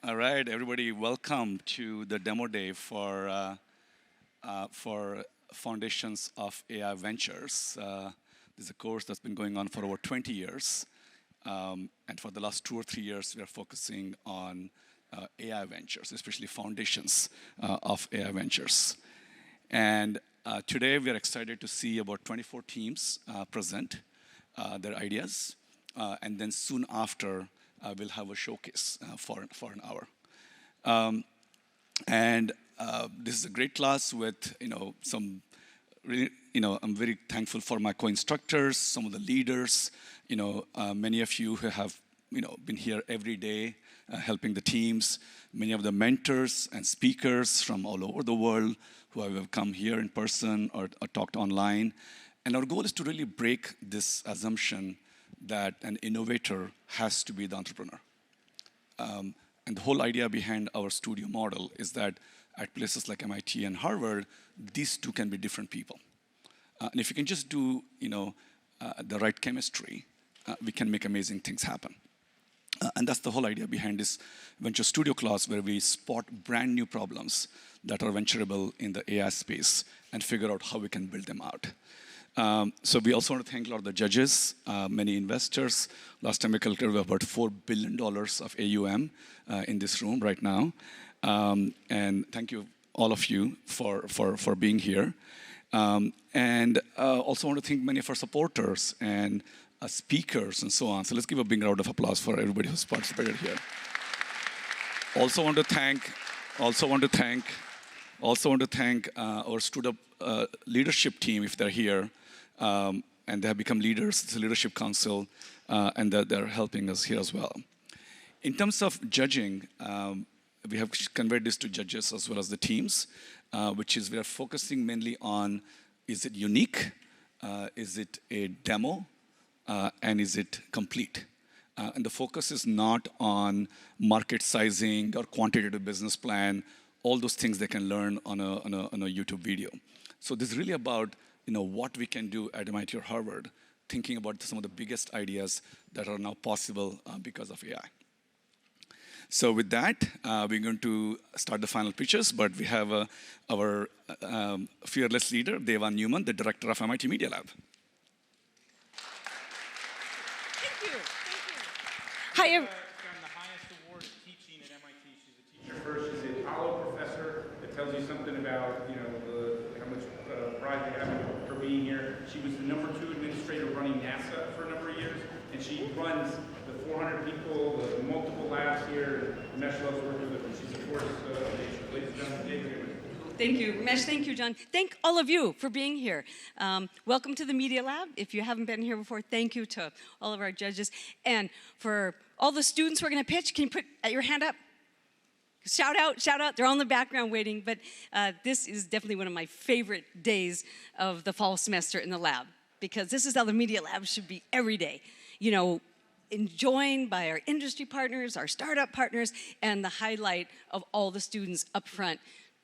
All right, everybody, welcome to the demo day for Foundations of AI Ventures. This is a course that's been going on for over 20 years. And for the last 2 or 3 years, we are focusing on AI ventures, especially foundations of AI ventures. And today, we are excited to see about 24 teams present their ideas. And then soon after, we'll have a showcase for an hour. This is a great class with some really, I'm very thankful for my co-instructors, some of the leaders, many of you who have been here every day helping the teams, many of the mentors and speakers from all over the world who have come here in person or talked online. And our goal is to really break this assumption that an innovator has to be the entrepreneur. And the whole idea behind our studio model is that at places like MIT and Harvard, these two can be different people. And if you can just do the right chemistry, we can make amazing things happen. And that's the whole idea behind this Venture Studio class, where we spot brand new problems that are venturable in the AI space and figure out how we can build them out. So we also want to thank a lot of the judges, many investors. Last time we calculated, we have about $4 billion of AUM in this room right now. And thank you, all of you, for being here. And also want to thank many of our supporters and speakers and so on. So let's give a big round of applause for everybody who's participated here. Also want to thank our stood-up leadership team, if they're here, and they have become leaders. It's a leadership council, and they're helping us here as well. In terms of judging, we have conveyed this to judges as well as the teams, which is we are focusing mainly on, is it unique, is it a demo, and is it complete? And the focus is not on market sizing or quantitative business plan, all those things they can learn on a YouTube video. So this is really about what we can do at MIT or Harvard, thinking about some of the biggest ideas that are now possible because of AI. So with that, we're going to start the final pitches, but we have our fearless leader, Deva Newman, the director of MIT Media Lab. Thank you. Hi, She's gotten the highest award of teaching at MIT. She's a teacher first. She's a Apollo professor. That tells you something about how much pride they have for being here. She was the #2 administrator running NASA for a number of years, and she runs the 400 people, the multiple labs here. And Mesh loves working with her. She's a force of nature. Ladies and gentlemen, David. Thank you, Mesh. Thank you, John. Thank all of you for being here. Welcome to the Media Lab. If you haven't been here before, thank you to all of our judges. And for all the students who are going to pitch, can you put your hand up? Shout out. They're all in the background waiting. But this is definitely one of my favorite days of the fall semester in the lab, because this is how the Media Lab should be every day. Enjoined by our industry partners, our startup partners, and the highlight of all the students up front.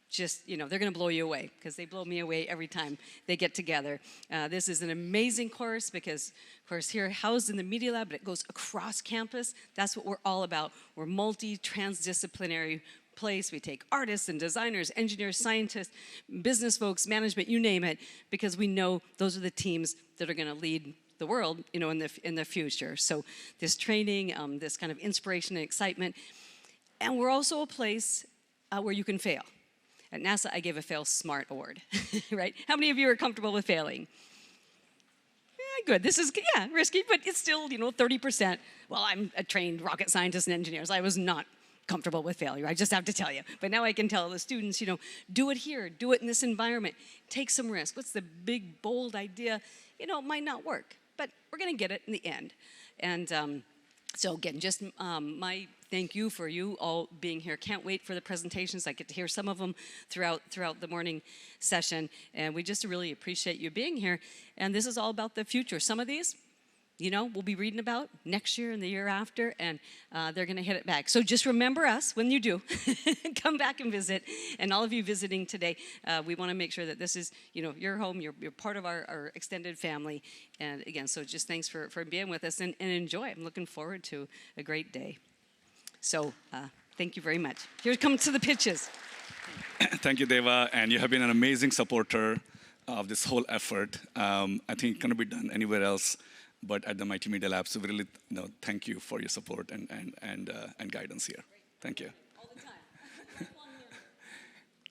Just, they're going to blow you away, because they blow me away every time they get together. This is an amazing course because, of course, here housed in the Media Lab, but it goes across campus. That's what we're all about. We're multi-transdisciplinary place. We take artists and designers, engineers, scientists, business folks, management, you name it, because we know those are the teams that are going to lead the world, in the future. So this training, this kind of inspiration and excitement. And we're also a place where you can fail. At NASA, I gave a Fail Smart award, right? How many of you are comfortable with failing? Good. This is, risky, but it's still, 30%. Well, I'm a trained rocket scientist and engineer, so I was not comfortable with failure. I just have to tell you. But now I can tell the students, do it here, do it in this environment, take some risk. What's the big, bold idea? It might not work, but we're going to get it in the end. And so again, just my thank you for you all being here. Can't wait for the presentations. I get to hear some of them throughout the morning session. And we just really appreciate you being here. And this is all about the future. Some of these, we'll be reading about next year and the year after, and they're going to hit it back. So just remember us when you do. Come back and visit. And all of you visiting today, we want to make sure that this is, your home. You're part of our extended family. And again, so just thanks for being with us and enjoy. I'm looking forward to a great day. So Thank you very much. Here comes to the pitches. Thank you, Deva, and you have been an amazing supporter of this whole effort. I think it cannot be done anywhere else but at the MIT Media Lab. So we really thank you for your support and guidance here. Thank you. All the time.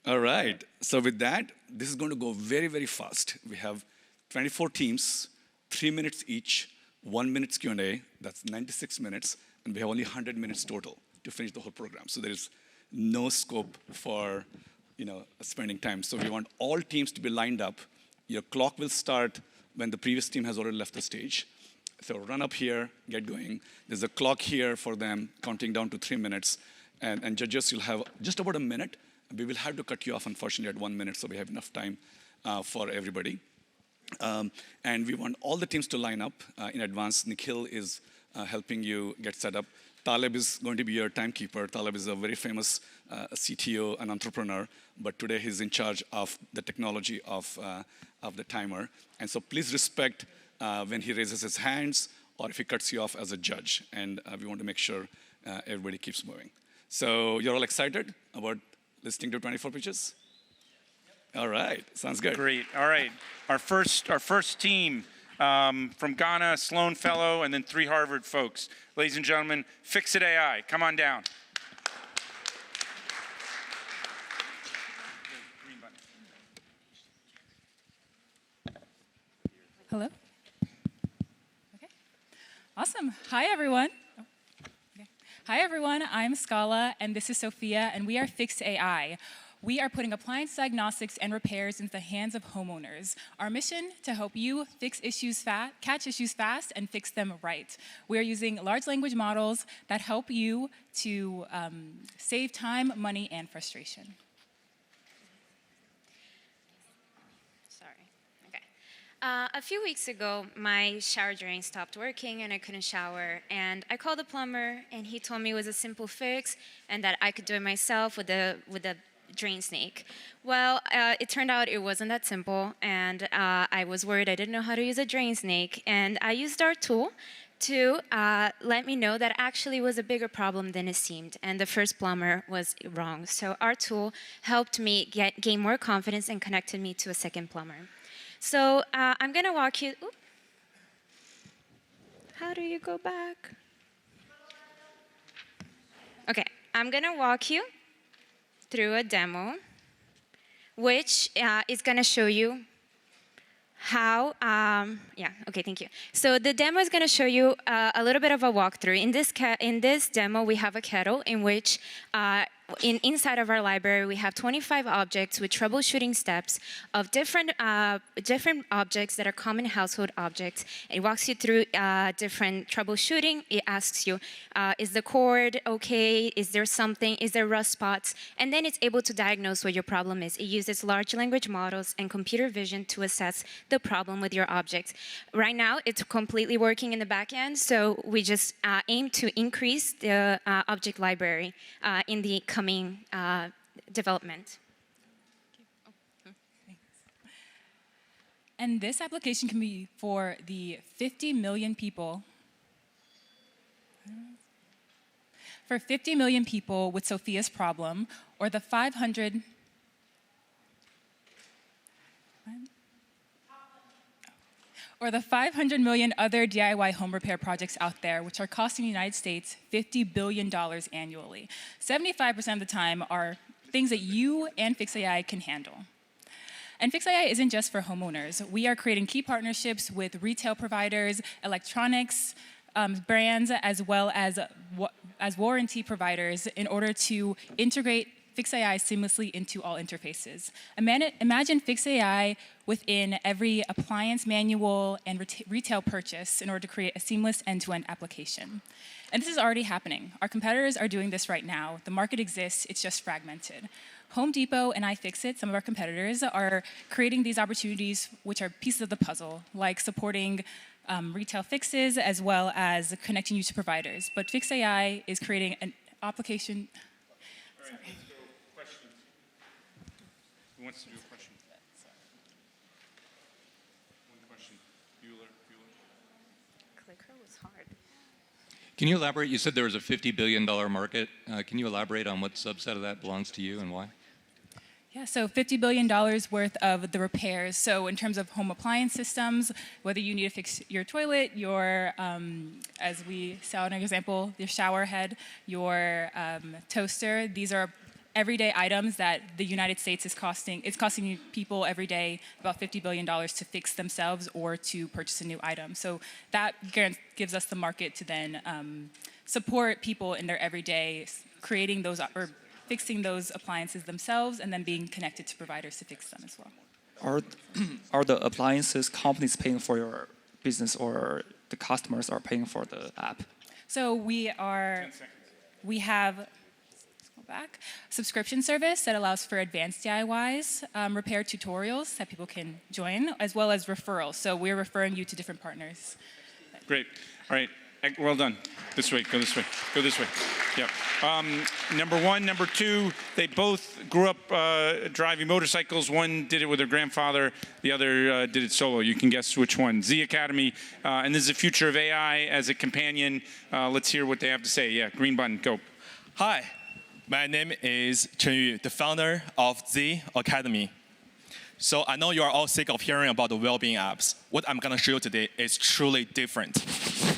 All right. So with that, this is going to go very, very fast. We have 24 teams, 3 minutes each, 1 minute Q&A. That's 96 minutes, and we have only 100 minutes total to finish the whole program. So there is no scope for spending time. So we want all teams to be lined up. Your clock will start when the previous team has already left the stage. So run up here, get going. There's a clock here for them, counting down to 3 minutes. And judges, you'll have just about a minute. We will have to cut you off, unfortunately, at 1 minute, so we have enough time for everybody. And we want all the teams to line up in advance. Nikhil is helping you get set up. Taleb is going to be your timekeeper. Taleb is a very famous CTO and entrepreneur, but today he's in charge of the technology of the timer. And so please respect when he raises his hands or if he cuts you off as a judge. And we want to make sure everybody keeps moving. So you're all excited about listening to 24 pitches? All right, sounds good. Great. All right, our first team from Ghana, Sloan Fellow, and then 3 Harvard folks. Ladies and gentlemen, Fixit AI, come on down. Hello? Okay. Awesome. Hi, everyone. Okay. Hi, everyone. I'm Scala, and this is Sophia, and we are Fixit AI. We are putting appliance diagnostics and repairs into the hands of homeowners. Our mission to help you catch issues fast and fix them right. We are using large language models that help you to save time, money, and frustration. A few weeks ago, my shower drain stopped working and I couldn't shower. And I called the plumber and he told me it was a simple fix and that I could do it myself with a drain snake. Well, it turned out it wasn't that simple, and I was worried I didn't know how to use a drain snake. And I used our tool to let me know that actually was a bigger problem than it seemed, and the first plumber was wrong. So our tool helped me gain more confidence and connected me to a second plumber. So I'm gonna walk you, how do you go back? Okay, I'm gonna walk you through a demo, which is gonna show you how, okay, thank you. So the demo is gonna show you a little bit of a walkthrough. In this demo, we have a kettle in which inside of our library, we have 25 objects with troubleshooting steps of different objects that are common household objects. It walks you through different troubleshooting. It asks you, is the cord okay? Is there rust spots? And then it's able to diagnose what your problem is. It uses large language models and computer vision to assess the problem with your objects. Right now, it's completely working in the back end, so we just aim to increase the object library in the coming development. And this application can be for the 50 million people, with Sophia's problem, or the 500 million other DIY home repair projects out there, which are costing the United States $50 billion annually. 75% of the time are things that you and Fixit AI can handle. And Fixit AI isn't just for homeowners. We are creating key partnerships with retail providers, electronics brands, as well as warranty providers in order to integrate Fixit AI seamlessly into all interfaces. Imagine Fixit AI within every appliance manual and retail purchase in order to create a seamless end-to-end application. And this is already happening. Our competitors are doing this right now. The market exists, it's just fragmented. Home Depot and iFixit, some of our competitors, are creating these opportunities which are pieces of the puzzle, like supporting retail fixes as well as connecting you to providers. But Fixit AI is creating an application. All right, let's go questions. Who wants to do a question? One question. Bueller. Clicker was hard. Can you elaborate? You said there was a $50 billion market. Can you elaborate on what subset of that belongs to you and why? Yeah, so $50 billion worth of the repairs. So in terms of home appliance systems, whether you need to fix your toilet, your, as we saw in an example, your shower head, your toaster, these are everyday items that the United States is costing people every day about $50 billion to fix themselves or to purchase a new item. So that gives us the market to then support people in their everyday creating those or fixing those appliances themselves and then being connected to providers to fix them as well. Are the appliances companies paying for your business or the customers are paying for the app? So we have subscription service that allows for advanced DIYs, repair tutorials that people can join, as well as referrals. So we're referring you to different partners. Great. All right. Well done. This way. Go this way. Go this way. Yep. Number one, number two, they both grew up driving motorcycles. One did it with their grandfather. The other did it solo. You can guess which one. Z Academy. And this is the future of AI as a companion. Let's hear what they have to say. Yeah, green button. Go. Hi. My name is Chen Yu, the founder of Z Academy. So I know you are all sick of hearing about the well-being apps. What I'm going to show you today is truly different.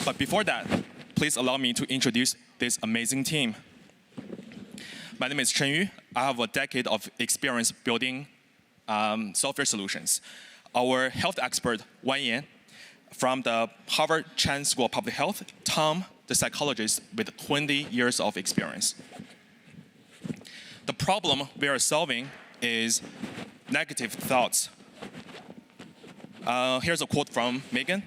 But before that, please allow me to introduce this amazing team. My name is Chen Yu. I have a decade of experience building software solutions. Our health expert, Wan Yan, from the Harvard Chan School of Public Health, Tom, the psychologist with 20 years of experience. The problem we are solving is negative thoughts. Here's a quote from Megan.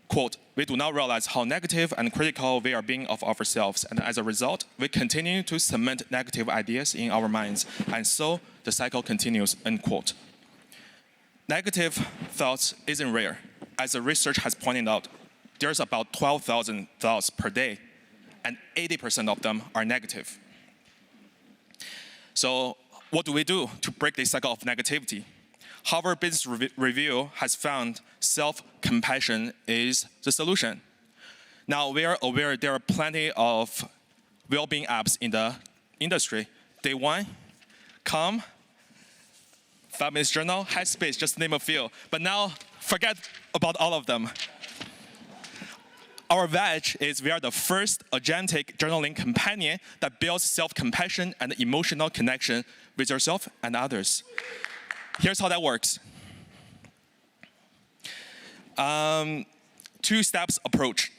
Quote, "We do not realize how negative and critical we are being of ourselves, and as a result, we continue to cement negative ideas in our minds, and so the cycle continues," end quote. Negative thoughts isn't rare. As the research has pointed out, there's about 12,000 thoughts per day, and 80% of them are negative. So what do we do to break this cycle of negativity? Harvard Business Review has found self-compassion is the solution. Now, we are aware there are plenty of well-being apps in the industry. Day One, Calm, 5 Minutes Journal, Headspace, just to name a few. But now, forget about all of them. Our badge is we are the first agentic journaling companion that builds self-compassion and emotional connection with yourself and others. Here's how that works. Two-steps approach.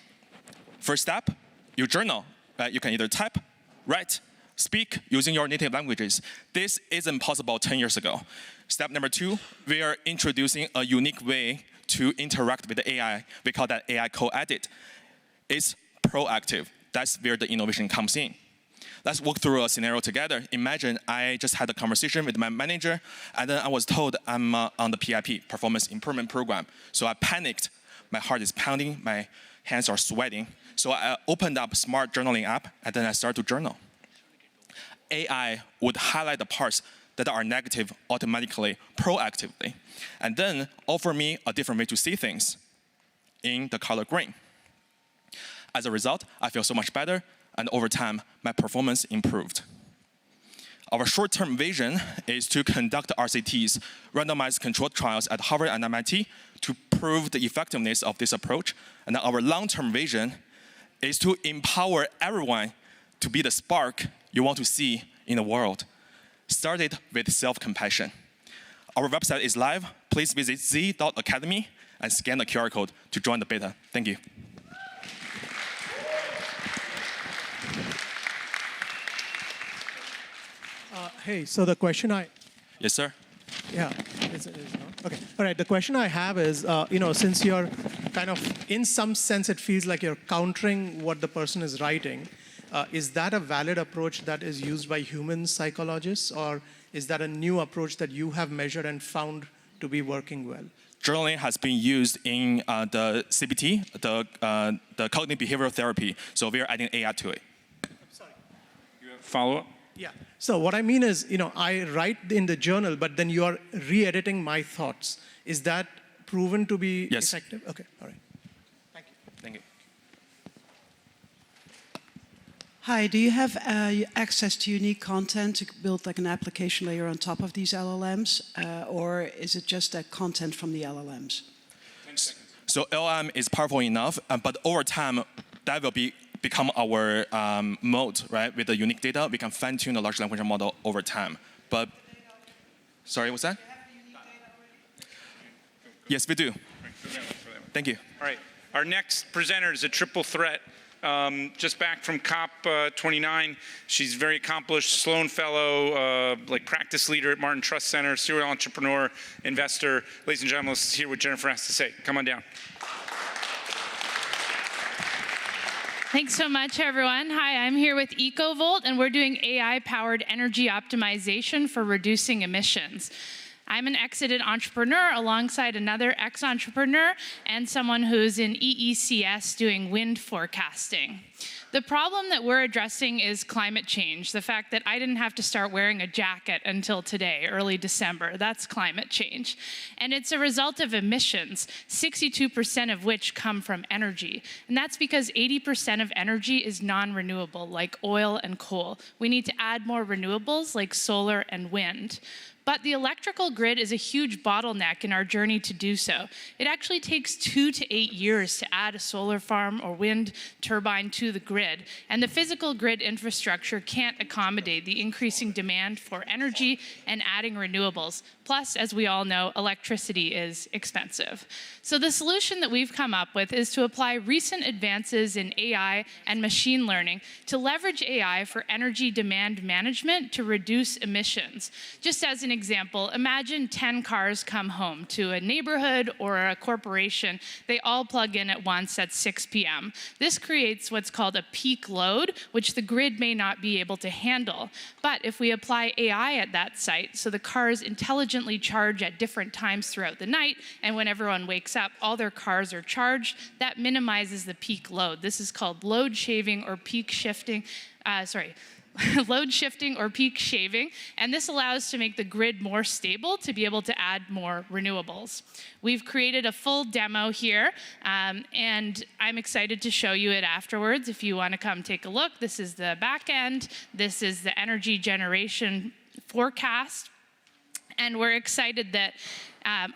First step, you journal. You can either type, write, speak using your native languages. This isn't possible 10 years ago. Step number two, we are introducing a unique way to interact with the AI. We call that AI co-edit. It's proactive. That's where the innovation comes in. Let's walk through a scenario together. Imagine I just had a conversation with my manager, and then I was told I'm on the PIP, Performance Improvement Program. So I panicked. My heart is pounding. My hands are sweating. So I opened up a smart journaling app, and then I started to journal. AI would highlight the parts that are negative automatically, proactively, and then offer me a different way to see things in the color green. As a result, I feel so much better, and over time, my performance improved. Our short-term vision is to conduct RCTs, randomized controlled trials at Harvard and MIT to prove the effectiveness of this approach. And our long-term vision is to empower everyone to be the spark you want to see in the world. Started with self-compassion. Our website is live. Please visit z.academy and scan the QR code to join the beta. Thank you. Hey, so the question Yes, sir. Yeah, okay. All right, the question I have is, since you're kind of, in some sense, it feels like you're countering what the person is writing. Is that a valid approach that is used by human psychologists, or is that a new approach that you have measured and found to be working well? Journaling has been used in the CBT, the cognitive behavioral therapy, so we are adding AI to it. Sorry. You have follow-up? Yeah. So what I mean is, I write in the journal, but then you are re-editing my thoughts. Is that proven to be Yes. effective? Okay. All right. Thank you. Thank you. Hi, do you have access to unique content to build like an application layer on top of these LLMs, or is it just content from the LLMs? 10 seconds. So LLM is powerful enough, but over time, that will become our mode, right? With the unique data, we can fine-tune the large language model over time. But, sorry, what's that? Yes, we do. Thank you. All right. Our next presenter is a triple threat. Just back from COP 29. She's very accomplished, Sloan Fellow, like practice leader at Martin Trust Center, serial entrepreneur, investor. Ladies and gentlemen, let's hear what Jennifer has to say. Come on down. Thanks so much, everyone. Hi, I'm here with EcoVolt, and we're doing AI-powered energy optimization for reducing emissions. I'm an exited entrepreneur alongside another ex-entrepreneur and someone who's in EECS doing wind forecasting. The problem that we're addressing is climate change. The fact that I didn't have to start wearing a jacket until today, early December. That's climate change. And it's a result of emissions, 62% of which come from energy. And that's because 80% of energy is non-renewable, like oil and coal. We need to add more renewables, like solar and wind. But the electrical grid is a huge bottleneck in our journey to do so. It actually takes 2 to 8 years to add a solar farm or wind turbine to the grid, and the physical grid infrastructure can't accommodate the increasing demand for energy and adding renewables. Plus, as we all know, electricity is expensive. So the solution that we've come up with is to apply recent advances in AI and machine learning to leverage AI for energy demand management to reduce emissions. Just as an example, imagine 10 cars come home to a neighborhood or a corporation. They all plug in at once at 6 p.m. This creates what's called a peak load, which the grid may not be able to handle. But if we apply AI at that site, so the cars intelligently charge at different times throughout the night, and when everyone wakes up, all their cars are charged, that minimizes the peak load. This is called load shaving or peak shifting, load shifting or peak shaving, and this allows to make the grid more stable to be able to add more renewables. We've created a full demo here, and I'm excited to show you it afterwards if you want to come take a look. This is the back end. This is the energy generation forecast. And we're excited that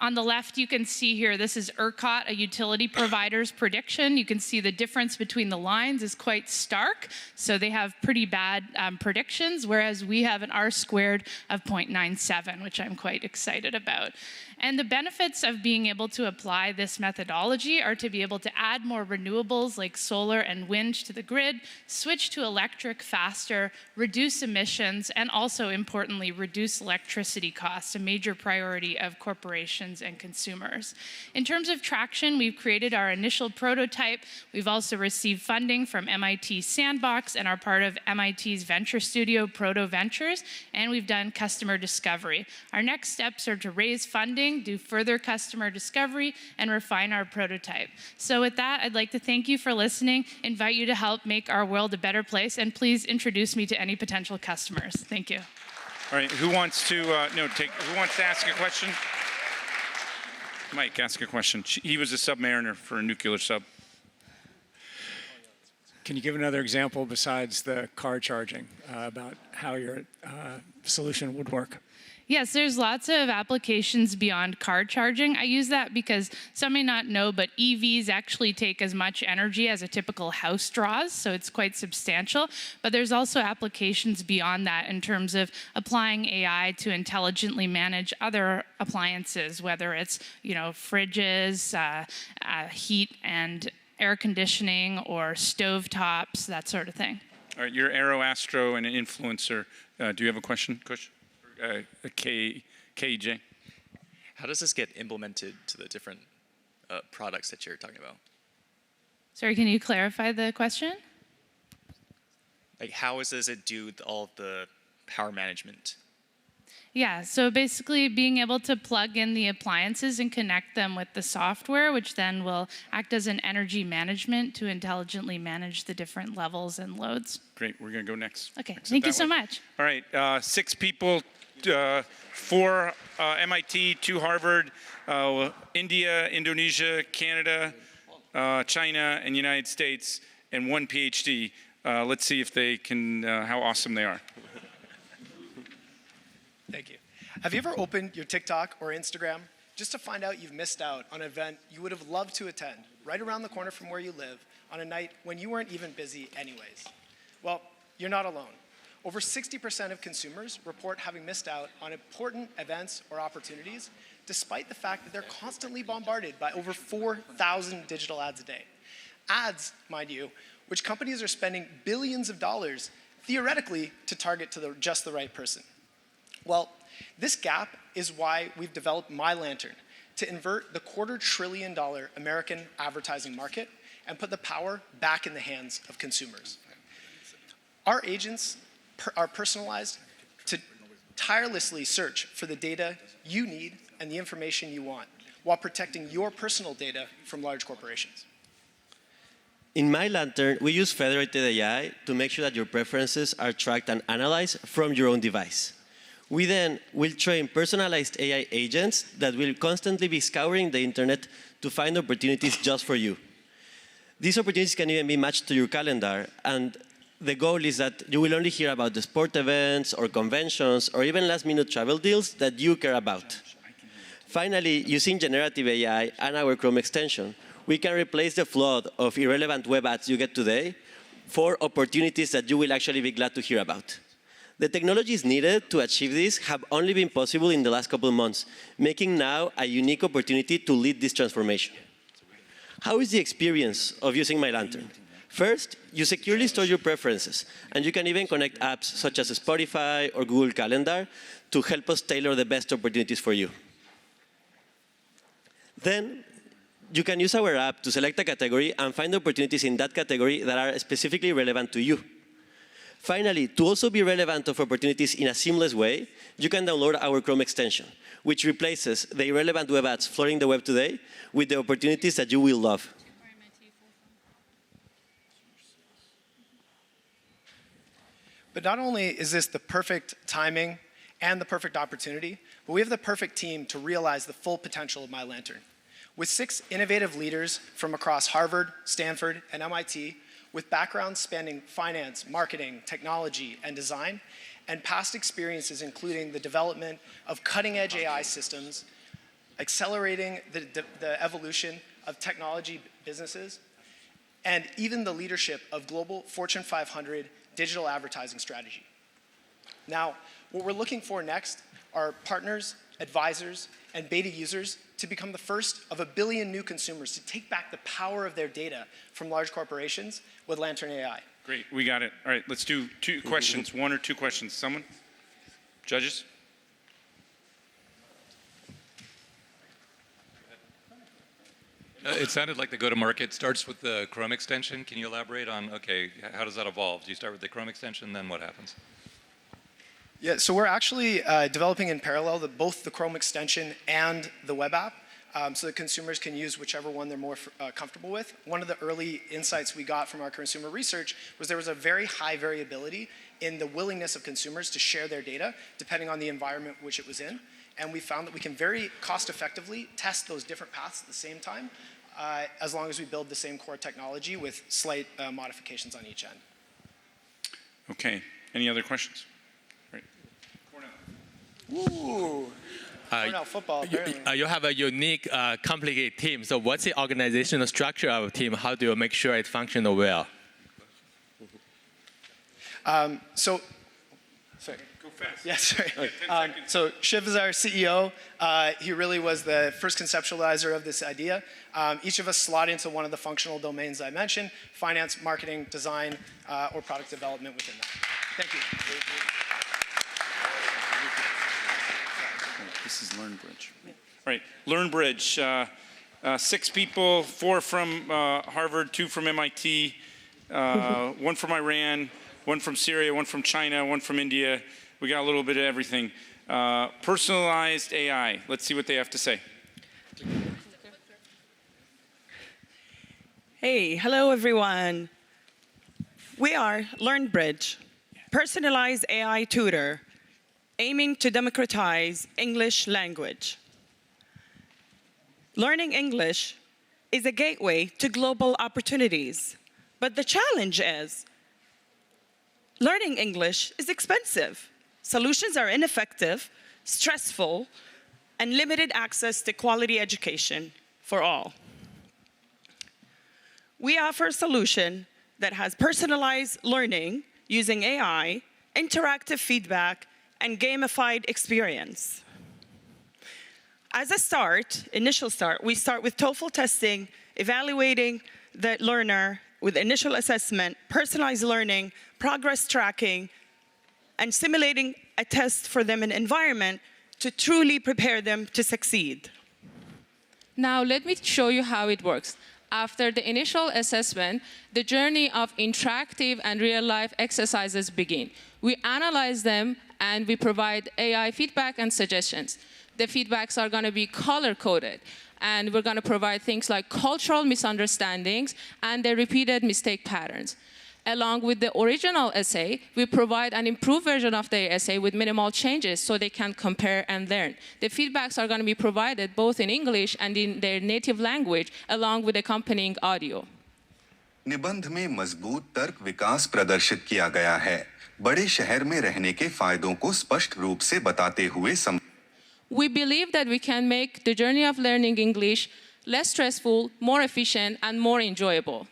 on the left, you can see here, this is ERCOT, a utility provider's prediction. You can see the difference between the lines is quite stark. So they have pretty bad predictions, whereas we have an R² of 0.97, which I'm quite excited about. And the benefits of being able to apply this methodology are to be able to add more renewables like solar and wind to the grid, switch to electric faster, reduce emissions, and also importantly, reduce electricity costs, a major priority of corporations and consumers. In terms of traction, we've created our initial prototype. We've also received funding from MIT Sandbox and are part of MIT's venture studio, Proto Ventures, and we've done customer discovery. Our next steps are to raise funding, do further customer discovery, and refine our prototype. So with that, I'd like to thank you for listening, invite you to help make our world a better place, and please introduce me to any potential customers. Thank you. All right, who wants to who wants to ask a question? Mike, ask a question. He was a submariner for a nuclear sub. Can you give another example besides the car charging about how your solution would work? Yes, there's lots of applications beyond car charging. I use that because some may not know, but EVs actually take as much energy as a typical house draws, so it's quite substantial. But there's also applications beyond that in terms of applying AI to intelligently manage other appliances, whether it's fridges, heat and air conditioning, or stove tops, that sort of thing. All right, you're Aero Astro and an influencer. Do you have a question, Kush? KJ. How does this get implemented to the different products that you're talking about? Sorry, can you clarify the question? Like, how does it do all of the power management? Yeah, so basically being able to plug in the appliances and connect them with the software, which then will act as an energy management to intelligently manage the different levels and loads. Great, we're going to go next. Okay, thank you so much. All right, 6 people, 4 MIT, 2 Harvard, India, Indonesia, Canada, China, and United States, and 1 PhD. Let's see if they can, how awesome they are. Thank you. Have you ever opened your TikTok or Instagram just to find out you've missed out on an event you would have loved to attend right around the corner from where you live on a night when you weren't even busy anyways? Well, you're not alone. Over 60% of consumers report having missed out on important events or opportunities, despite the fact that they're constantly bombarded by over 4,000 digital ads a day. Ads, mind you, which companies are spending billions of dollars, theoretically, to target to just the right person. Well, this gap is why we've developed MyLantern, to invert the $250 billion American advertising market and put the power back in the hands of consumers. Our agents are personalized to tirelessly search for the data you need and the information you want, while protecting your personal data from large corporations. In MyLantern, we use federated AI to make sure that your preferences are tracked and analyzed from your own device. We then will train personalized AI agents that will constantly be scouring the internet to find opportunities just for you. These opportunities can even be matched to your calendar, and the goal is that you will only hear about the sport events or conventions or even last-minute travel deals that you care about. Finally, using generative AI and our Chrome extension, we can replace the flood of irrelevant web ads you get today for opportunities that you will actually be glad to hear about. The technologies needed to achieve this have only been possible in the last couple of months, making now a unique opportunity to lead this transformation. How is the experience of using MyLantern? First, you securely store your preferences, and you can even connect apps such as Spotify or Google Calendar to help us tailor the best opportunities for you. Then, you can use our app to select a category and find opportunities in that category that are specifically relevant to you. Finally, to also be relevant of opportunities in a seamless way, you can download our Chrome extension, which replaces the irrelevant web ads flooding the web today with the opportunities that you will love. But not only is this the perfect timing and the perfect opportunity, but we have the perfect team to realize the full potential of MyLantern. With 6 innovative leaders from across Harvard, Stanford, and MIT, with backgrounds spanning finance, marketing, technology, and design, and past experiences including the development of cutting-edge AI systems, accelerating the evolution of technology businesses, and even the leadership of global Fortune 500 digital advertising strategy. Now, what we're looking for next are partners, advisors, and beta users to become the first of 1 billion new consumers to take back the power of their data from large corporations with Lantern AI. Great, we got it. All right, let's do 2 questions, 1 or 2 questions. Someone? Judges? It sounded like the go-to-market starts with the Chrome extension. Can you elaborate on, okay, how does that evolve? Do you start with the Chrome extension, then what happens? Yeah, so we're actually developing in parallel both the Chrome extension and the web app, so that consumers can use whichever one they're more comfortable with. One of the early insights we got from our consumer research was there was a very high variability in the willingness of consumers to share their data, depending on the environment which it was in. And we found that we can very cost-effectively test those different paths at the same time, as long as we build the same core technology with slight modifications on each end. Okay, any other questions? Ooh. Football, you have a unique, complicated team. So what's the organizational structure of a team? How do you make sure it functions well? Sorry. Go fast. Yeah, sorry. So Shiv is our CEO. He really was the first conceptualizer of this idea. Each of us slot into one of the functional domains I mentioned: finance, marketing, design, or product development within that. Thank you. This is LearnBridge. All right, LearnBridge. 6 people, 4 from Harvard, 2 from MIT, 1 from Iran, 1 from Syria, 1 from China, 1 from India. We got a little bit of everything. Personalized AI. Let's see what they have to say. Hey, hello everyone. We are LearnBridge, personalized AI tutor, aiming to democratize English language. Learning English is a gateway to global opportunities, but the challenge is learning English is expensive. Solutions are ineffective, stressful, and limited access to quality education for all. We offer a solution that has personalized learning using AI, interactive feedback, and gamified experience. As a initial start, we start with TOEFL testing, evaluating the learner with initial assessment, personalized learning, progress tracking, and simulating a test for them in environment to truly prepare them to succeed. Now let me show you how it works. After the initial assessment, the journey of interactive and real-life exercises begin. We analyze them and we provide AI feedback and suggestions. The feedbacks are going to be color-coded, and we're going to provide things like cultural misunderstandings and the repeated mistake patterns. Along with the original essay, we provide an improved version of the essay with minimal changes so they can compare and learn. The feedbacks are going to be provided both in English and in their native language, along with accompanying audio. निबंध में मजबूत तर्क विकास प्रदर्शित किया गया है। बड़े शहर में रहने के फायदों को स्पष्ट रूप से बताते हुए We believe that we can make the journey of learning English less stressful, more efficient, and more enjoyable.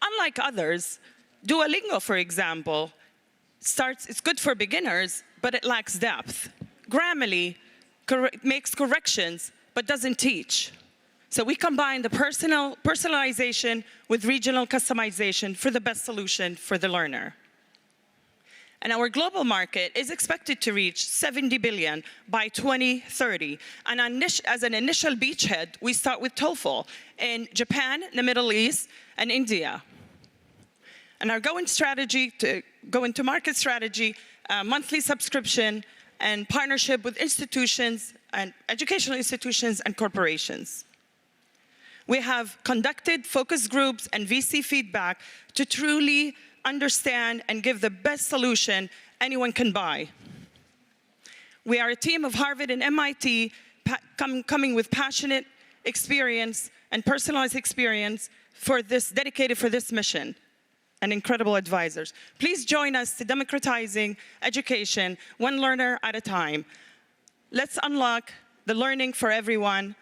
Unlike others, Duolingo, for example, it's good for beginners, but it lacks depth. Grammarly makes corrections, but doesn't teach. So we combine the personalization with regional customization for the best solution for the learner. And our global market is expected to reach 70 billion by 2030. And as an initial beachhead, we start with TOEFL in Japan, the Middle East, and India. And our go into market strategy, monthly subscription, and partnership with institutions and educational institutions and corporations. We have conducted focus groups and VC feedback to truly understand and give the best solution anyone can buy. We are a team of Harvard and MIT coming with passionate experience and personalized experience dedicated for this mission, and incredible advisors. Please join us to democratizing education, one learner at a time. Let's unlock the learning for everyone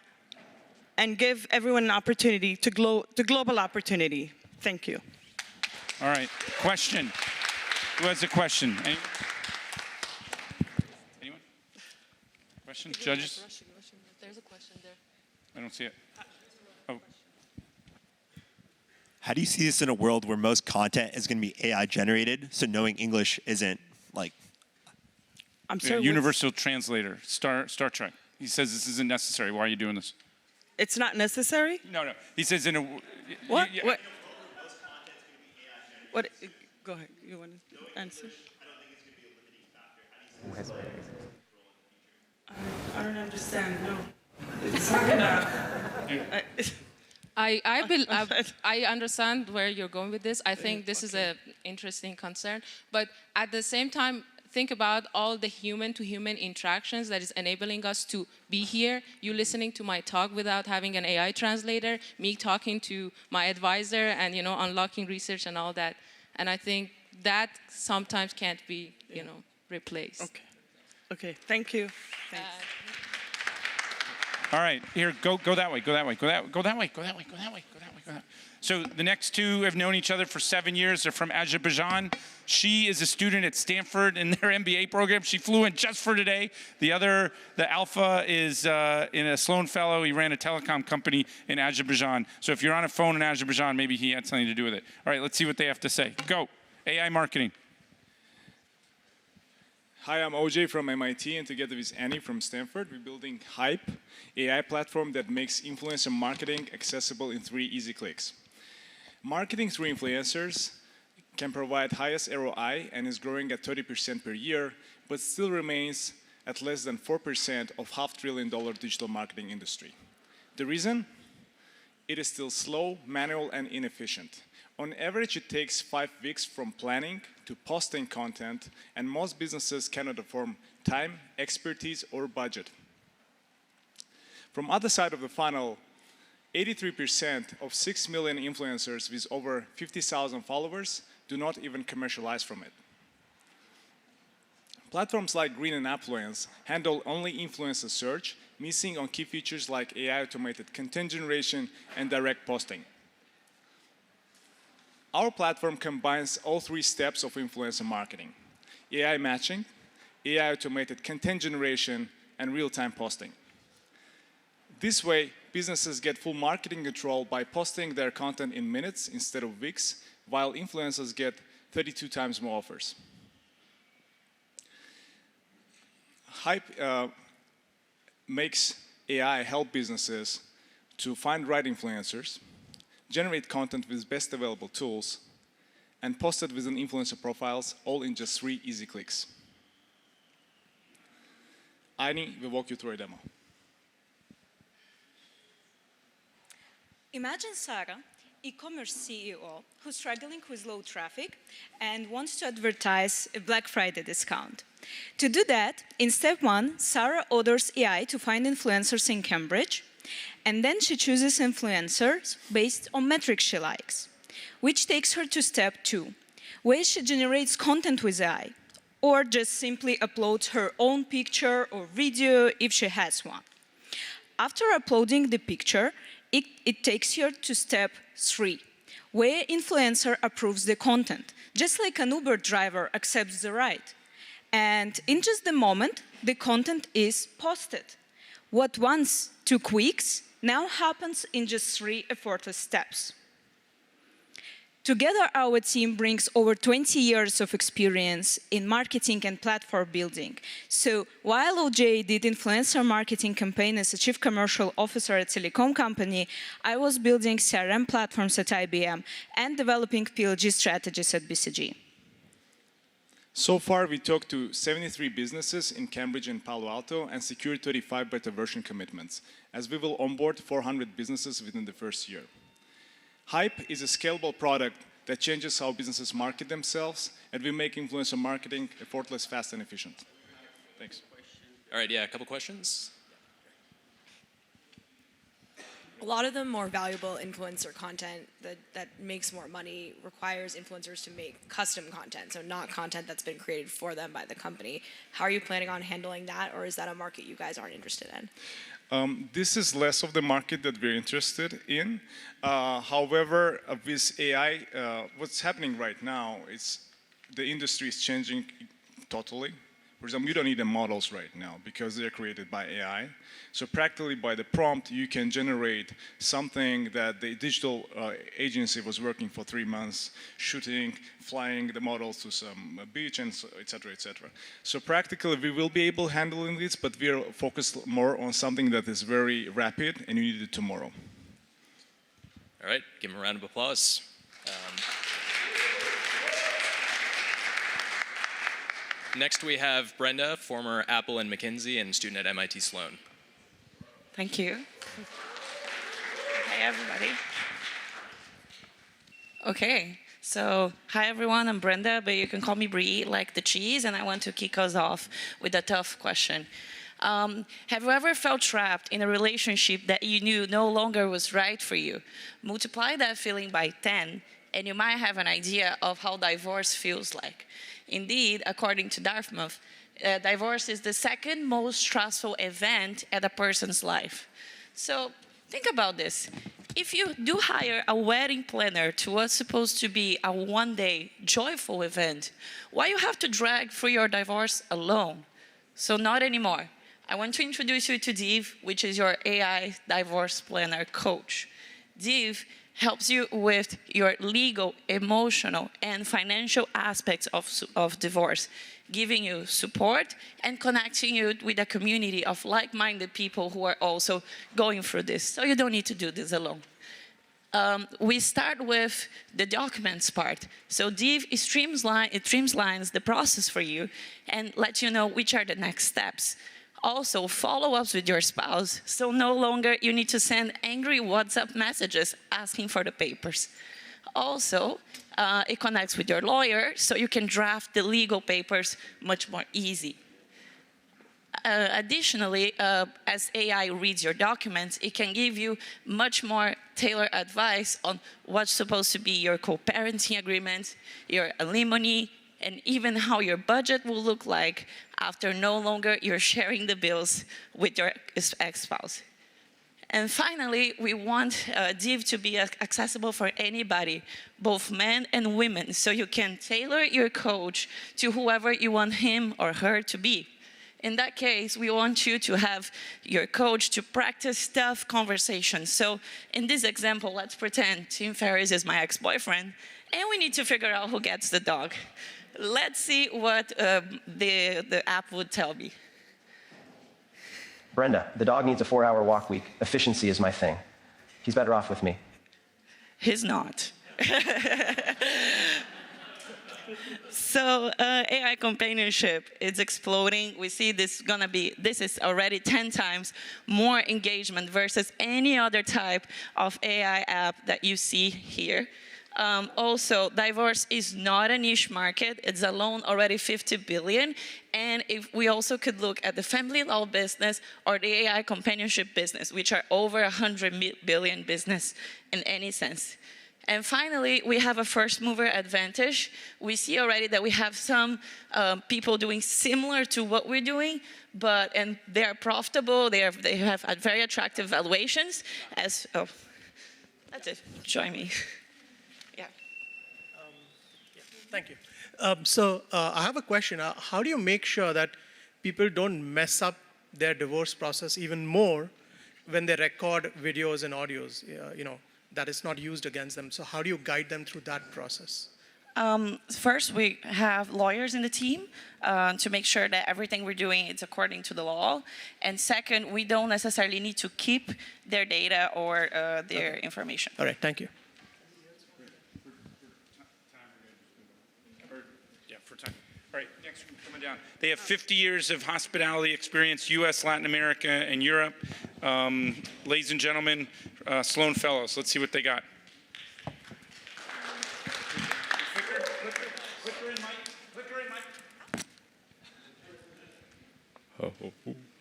and give everyone an opportunity to global opportunity. Thank you. All right, question. Who has a question? Anyone? Question? Judges? There's a question there. I don't see it. Oh. How do you see this in a world where most content is going to be AI generated, so knowing English isn't like... I'm sorry. Universal translator, Star Trek. He says this isn't necessary. Why are you doing this? It's not necessary? No. He says in a... What? What? What? Go ahead. You want to answer? I don't understand. No. It's not gonna... I understand where you're going with this. I think this is an interesting concern. But at the same time, think about all the human-to-human interactions that is enabling us to be here. You listening to my talk without having an AI translator, me talking to my advisor and, unlocking research and all that. And I think that sometimes can't be, replaced. Okay, thank you. Thanks. All right, here, go that way, go that way. So the next two have known each other for 7 years. They're from Azerbaijan. She is a student at Stanford in their MBA program. She flew in just for today. The Alpha, is in a Sloan Fellow. He ran a telecom company in Azerbaijan. So if you're on a phone in Azerbaijan, maybe he had something to do with it. All right, let's see what they have to say. Go, AI marketing. Hi, I'm OJ from MIT, and together with Annie from Stanford, we're building Hype, AI platform that makes influencer marketing accessible in 3 easy clicks. Marketing through influencers can provide highest ROI and is growing at 30% per year, but still remains at less than 4% of $500 billion digital marketing industry. The reason? It is still slow, manual, and inefficient. On average, it takes 5 weeks from planning to posting content, and most businesses cannot afford time, expertise, or budget. From other side of the funnel, 83% of 6 million influencers with over 50,000 followers do not even commercialize from it. Platforms like Green and Affluence handle only influencer search, missing on key features like AI automated content generation and direct posting. Our platform combines all three steps of influencer marketing: AI matching, AI automated content generation, and real-time posting. This way, businesses get full marketing control by posting their content in minutes instead of weeks, while influencers get 32 times more offers. Hype makes AI help businesses to find right influencers, generate content with best available tools, and post it within influencer profiles, all in just 3 easy clicks. Aini will walk you through a demo. Imagine Sarah, e-commerce CEO, who's struggling with low traffic and wants to advertise a Black Friday discount. To do that, in step 1, Sarah orders AI to find influencers in Cambridge, and then she chooses influencers based on metrics she likes, which takes her to step 2, where she generates content with AI, or just simply uploads her own picture or video if she has one. After uploading the picture, it takes her to step 3, where influencer approves the content, just like an Uber driver accepts the ride. And in just the moment, the content is posted. What once took weeks now happens in just 3 effortless steps. Together, our team brings over 20 years of experience in marketing and platform building. So while OJ did influencer marketing campaign as a chief commercial officer at a telecom company, I was building CRM platforms at IBM and developing PLG strategies at BCG. So far, we talked to 73 businesses in Cambridge and Palo Alto and secured 35 beta version commitments, as we will onboard 400 businesses within the first year. Hype is a scalable product that changes how businesses market themselves, and we make influencer marketing effortless, fast, and efficient. Thanks. All right, yeah, a couple questions. A lot of the more valuable influencer content that makes more money requires influencers to make custom content, so not content that's been created for them by the company. How are you planning on handling that, or is that a market you guys aren't interested in? This is less of the market that we're interested in. However, with AI, what's happening right now is the industry is changing totally. For example, you don't need the models right now because they're created by AI. So practically by the prompt, you can generate something that the digital agency was working for 3 months, shooting, flying the models to some beach, and so, et cetera, et cetera. So practically, we will be able to handle this, but we are focused more on something that is very rapid and you need it tomorrow. All right, give him a round of applause. Next, we have Brenda, former Apple and McKinsey and student at MIT Sloan. Thank you. Hi, everybody. Okay, so hi, everyone. I'm Brenda, but you can call me Brie, like the cheese, and I want to kick us off with a tough question. Have you ever felt trapped in a relationship that you knew no longer was right for you? Multiply that feeling by 10, and you might have an idea of how divorce feels like. Indeed, according to Dartmouth, divorce is the second most stressful event at a person's life. So think about this. If you do hire a wedding planner to what's supposed to be a one-day joyful event, why you have to drag through your divorce alone? So not anymore. I want to introduce you to Div, which is your AI divorce planner coach. Div helps you with your legal, emotional, and financial aspects of divorce, giving you support and connecting you with a community of like-minded people who are also going through this. So you don't need to do this alone. We start with the documents part. So Div streamlines the process for you and lets you know which are the next steps. Also, follow-ups with your spouse, so no longer you need to send angry WhatsApp messages asking for the papers. Also, it connects with your lawyer, so you can draft the legal papers much more easy. Additionally, as AI reads your documents, it can give you much more tailored advice on what's supposed to be your co-parenting agreement, your alimony, and even how your budget will look like after no longer you're sharing the bills with your ex-spouse. And finally, we want Div to be accessible for anybody, both men and women, so you can tailor your coach to whoever you want him or her to be. In that case, we want you to have your coach to practice tough conversations. So in this example, let's pretend Tim Ferriss is my ex-boyfriend, and we need to figure out who gets the dog. Let's see what the app would tell me. Brenda, the dog needs a 4-hour walk week. Efficiency is my thing. He's better off with me. He's not. So AI companionship is exploding. We see this is already 10 times more engagement versus any other type of AI app that you see here. Also, divorce is not a niche market. It's alone already 50 billion. And if we also could look at the family law business or the AI companionship business, which are over 100 billion business in any sense. And finally, we have a first mover advantage. We see already that we have some people doing similar to what we're doing, and they are profitable. They have very attractive valuations. That's it. Join me. Thank you. I have a question. How do you make sure that people don't mess up their divorce process even more when they record videos and audios, that is not used against them? So how do you guide them through that process? First, we have lawyers in the team to make sure that everything we're doing is according to the law. And second, we don't necessarily need to keep their data or their information. All right, thank you. All right, next one coming down. They have 50 years of hospitality experience, US, Latin America, and Europe. Ladies and gentlemen, Sloan Fellows, let's see what they got.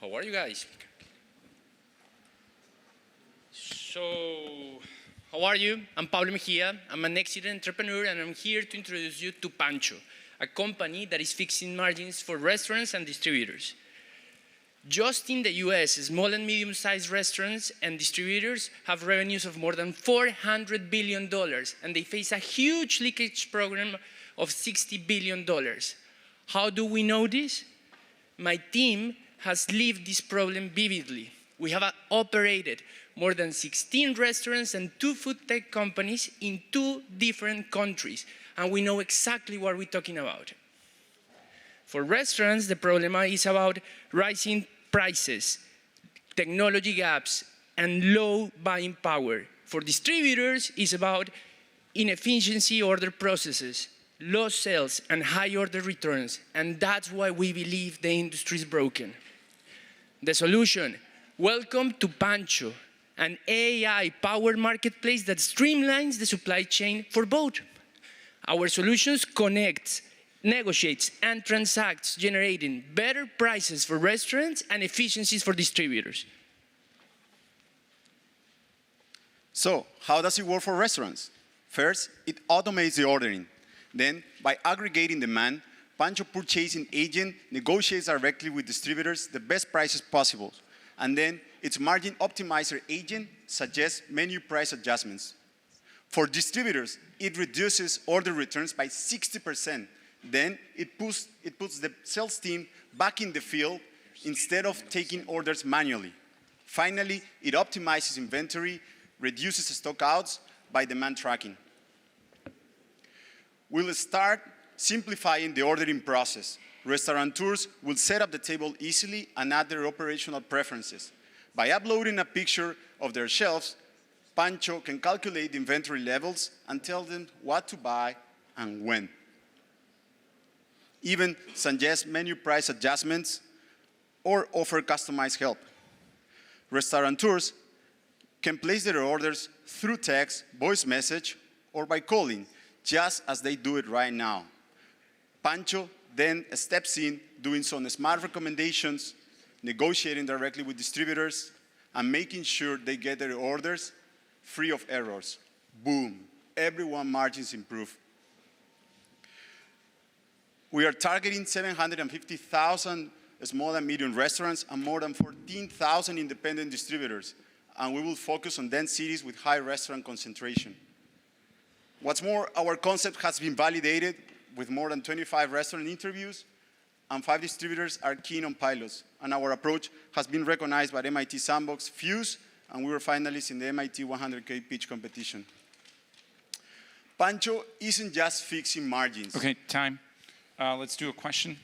How are you guys? So, how are you? I'm Pablo Mejia. I'm an exit entrepreneur, and I'm here to introduce you to Pancho, a company that is fixing margins for restaurants and distributors. Just in the US, small and medium-sized restaurants and distributors have revenues of more than $400 billion, and they face a huge leakage program of $60 billion. How do we know this? My team has lived this problem vividly. We have operated more than 16 restaurants and 2 food tech companies in 2 different countries, and we know exactly what we're talking about. For restaurants, the problem is about rising prices, technology gaps, and low buying power. For distributors, it's about inefficiency order processes, low sales, and high order returns, and that's why we believe the industry is broken. The solution: welcome to Pancho, an AI-powered marketplace that streamlines the supply chain for both. Our solutions connects, negotiates, and transacts, generating better prices for restaurants and efficiencies for distributors. So, how does it work for restaurants? First, it automates the ordering. Then, by aggregating demand, Pancho purchasing agent negotiates directly with distributors the best prices possible. And then, its margin optimizer agent suggests menu price adjustments. For distributors, it reduces order returns by 60%. Then it puts the sales team back in the field instead of taking orders manually. Finally, it optimizes inventory, reduces stockouts by demand tracking. We'll start simplifying the ordering process. Restaurateurs will set up the table easily and add their operational preferences. By uploading a picture of their shelves, Pancho can calculate the inventory levels and tell them what to buy and when. Even suggest menu price adjustments or offer customized help. Restaurateurs can place their orders through text, voice message, or by calling, just as they do it right now. Pancho then steps in, doing some smart recommendations negotiating directly with distributors, and making sure they get their orders free of errors. Boom, everyone margins improve. We are targeting 750,000 small and medium restaurants and more than 14,000 independent distributors. And we will focus on dense cities with high restaurant concentration. What's more, our concept has been validated with more than 25 restaurant interviews, and 5 distributors are keen on pilots. And our approach has been recognized by MIT Sandbox, Fuse, and we were finalists in the MIT 100K pitch competition. Pancho isn't just fixing margins. Okay, time. Let's do a question.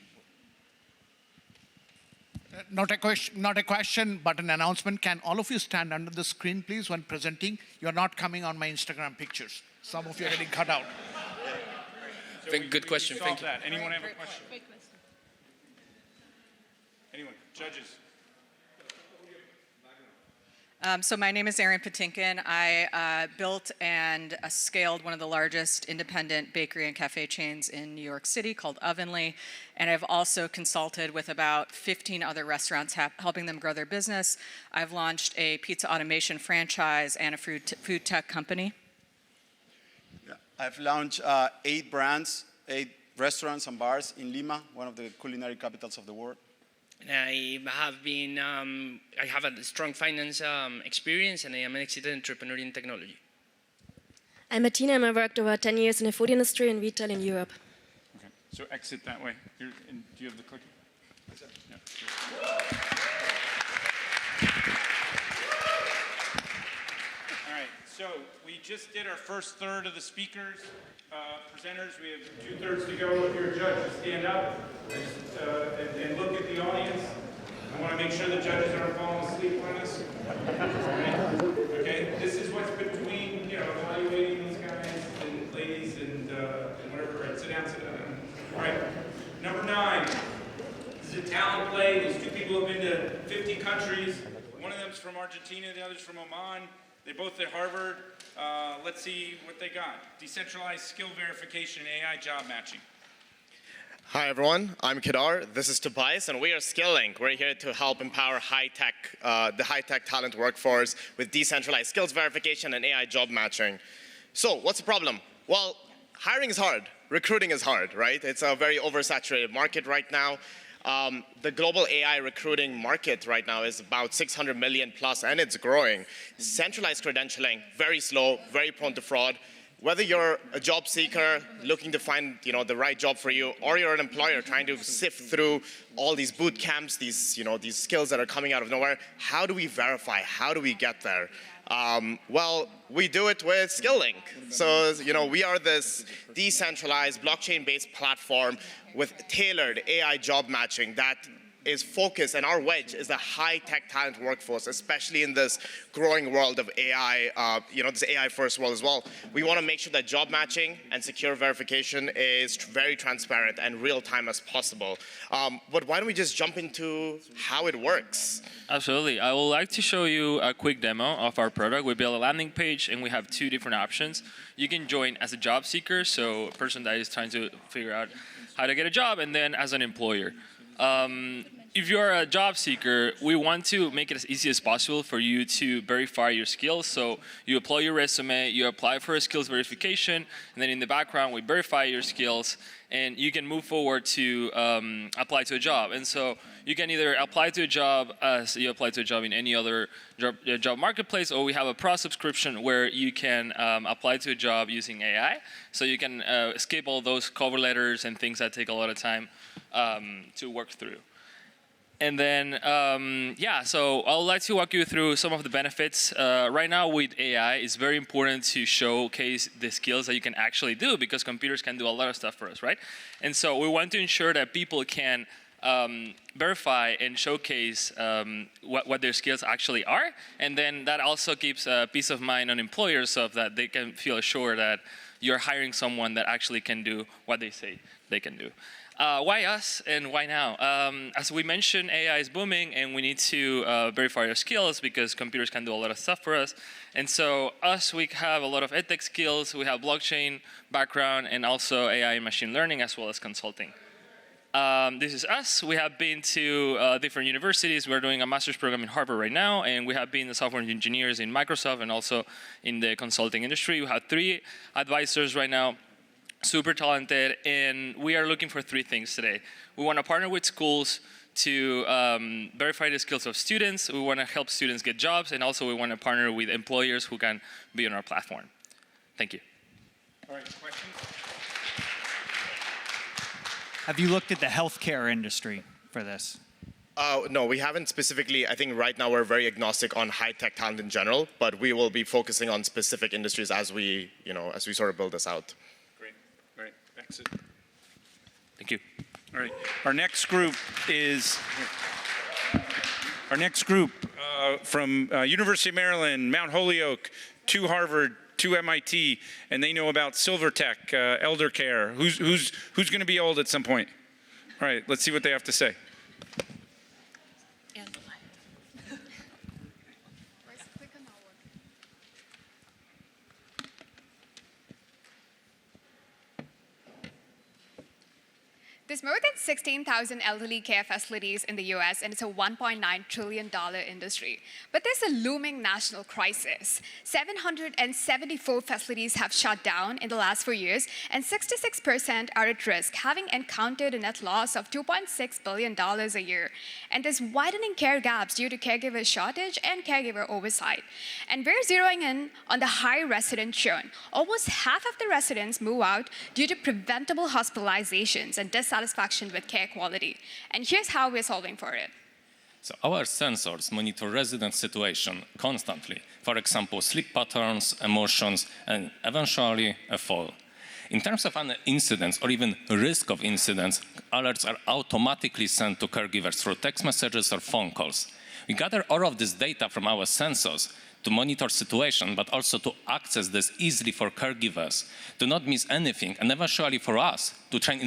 Not a question, but an announcement. Can all of you stand under the screen, please, when presenting? You're not coming on my Instagram pictures. Some of you are getting cut out. Good question. Thank you. That. Anyone have a question? Anyone? Judges? So my name is Erin Patinkin. I built and scaled one of the largest independent bakery and cafe chains in New York City called Ovenly. And I've also consulted with about 15 other restaurants, helping them grow their business. I've launched a pizza automation franchise and a food tech company. Yeah. I've launched 8 brands, 8 restaurants and bars in Lima, one of the culinary capitals of the world. I have a strong finance experience, and I am an excited entrepreneur in technology. I'm Martina, and I worked over 10 years in the food industry and retail in Europe. Okay, so exit that way. Do you have the clicker? Yeah. All right, so we just did our first third of the speakers. Presenters, we have 2/3 to go. If you're a judge, stand up and look at the audience. I want to make sure the judges aren't falling asleep on us. Okay, this is what's between, evaluating these guys and ladies and whatever. Right, sit down, sit down. All right, number 9. This is a talent play. These 2 people have been to 50 countries. One of them's from Argentina, the other's from Oman. They're both at Harvard. Let's see what they got. Decentralized skill verification, AI job matching. Hi everyone, I'm Kedar. This is Tobias, and we are SkillLink. We're here to help empower the high-tech talent workforce with decentralized skills verification and AI job matching. So, what's the problem? Well, hiring is hard. Recruiting is hard, right? It's a very oversaturated market right now. The global AI recruiting market right now is about 600 million plus, and it's growing. Centralized credentialing, very slow, very prone to fraud. Whether you're a job seeker looking to find the right job for you, or you're an employer trying to sift through all these boot camps, these skills that are coming out of nowhere, how do we verify? How do we get there? Well, we do it with SkillLink. So, we are this decentralized blockchain-based platform with tailored AI job matching that is focused, and our wedge is the high-tech talent workforce, especially in this growing world of AI, this AI-first world as well. We want to make sure that job matching and secure verification is very transparent and real-time as possible. But why don't we just jump into how it works? Absolutely. I would like to show you a quick demo of our product. We built a landing page, and we have 2 different options. You can join as a job seeker, so a person that is trying to figure out how to get a job, and then as an employer. If you're a job seeker, we want to make it as easy as possible for you to verify your skills. So you upload your resume, you apply for a skills verification, and then in the background, we verify your skills, and you can move forward to apply to a job. And so you can either apply to a job as you apply to a job in any other job marketplace, or we have a pro subscription where you can apply to a job using AI. So you can skip all those cover letters and things that take a lot of time to work through. And then, so I would like to walk you through some of the benefits. Right now with AI, it's very important to showcase the skills that you can actually do, because computers can do a lot of stuff for us, right? And so we want to ensure that people can verify and showcase what their skills actually are. And then that also keeps peace of mind on employers, so that they can feel assured that you're hiring someone that actually can do what they say they can do. Why us and why now? As we mentioned, AI is booming, and we need to verify our skills because computers can do a lot of stuff for us. And so we have a lot of edtech skills. We have blockchain background and also AI and machine learning, as well as consulting. This is us. We have been to different universities. We're doing a master's program in Harvard right now, and we have been the software engineers in Microsoft and also in the consulting industry. We have 3 advisors right now, super talented, and we are looking for 3 things today. We want to partner with schools to verify the skills of students. We want to help students get jobs, and also we want to partner with employers who can be on our platform. Thank you. All right, questions? Have you looked at the healthcare industry for this? No, we haven't specifically. I think right now we're very agnostic on high-tech talent in general, but we will be focusing on specific industries as we sort of build this out. Great, great, excellent. Thank you. All right, our next group is from University of Maryland, Mount Holyoke, to Harvard, to MIT, and they know about silver tech, elder care. Who's going to be old at some point? All right, let's see what they have to say. There's more than 16,000 elderly care facilities in the US, and it's a $1.9 trillion industry. But there's a looming national crisis. 774 facilities have shut down in the last 4 years, and 66% are at risk, having encountered a net loss of $2.6 billion a year. And there's widening care gaps due to caregiver shortage and caregiver oversight. And we're zeroing in on the high resident churn. Almost half of the residents move out due to preventable hospitalizations and dissatisfaction with care quality. And here's how we're solving for it. So our sensors monitor resident situation constantly. For example, sleep patterns, emotions, and eventually a fall. In terms of an incident or even risk of incidents, alerts are automatically sent to caregivers through text messages or phone calls. We gather all of this data from our sensors to monitor situation, but also to access this easily for caregivers, to not miss anything, and eventually for us to train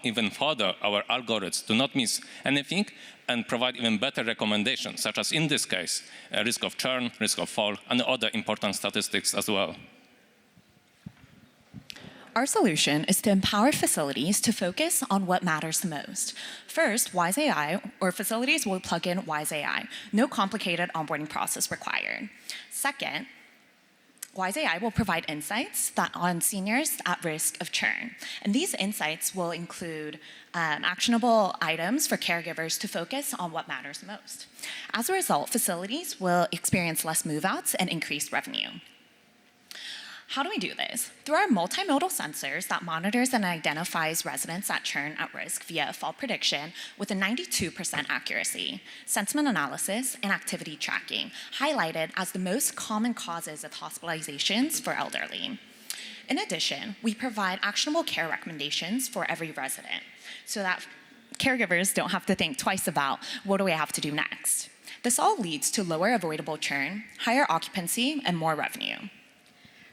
even further our algorithms to not miss anything and provide even better recommendations, such as in this case, risk of churn, risk of fall, and other important statistics as well. Our solution is to empower facilities to focus on what matters the most. First, Wise AI, or facilities will plug in Wise AI. No complicated onboarding process required. Second, Wise AI will provide insights on seniors at risk of churn. And these insights will include actionable items for caregivers to focus on what matters most. As a result, facilities will experience less move-outs and increased revenue. How do we do this? Through our multimodal sensors that monitors and identifies residents at churn at risk via fall prediction with a 92% accuracy, sentiment analysis, and activity tracking, highlighted as the most common causes of hospitalizations for elderly. In addition, we provide actionable care recommendations for every resident so that caregivers don't have to think twice about what do I have to do next. This all leads to lower avoidable churn, higher occupancy, and more revenue.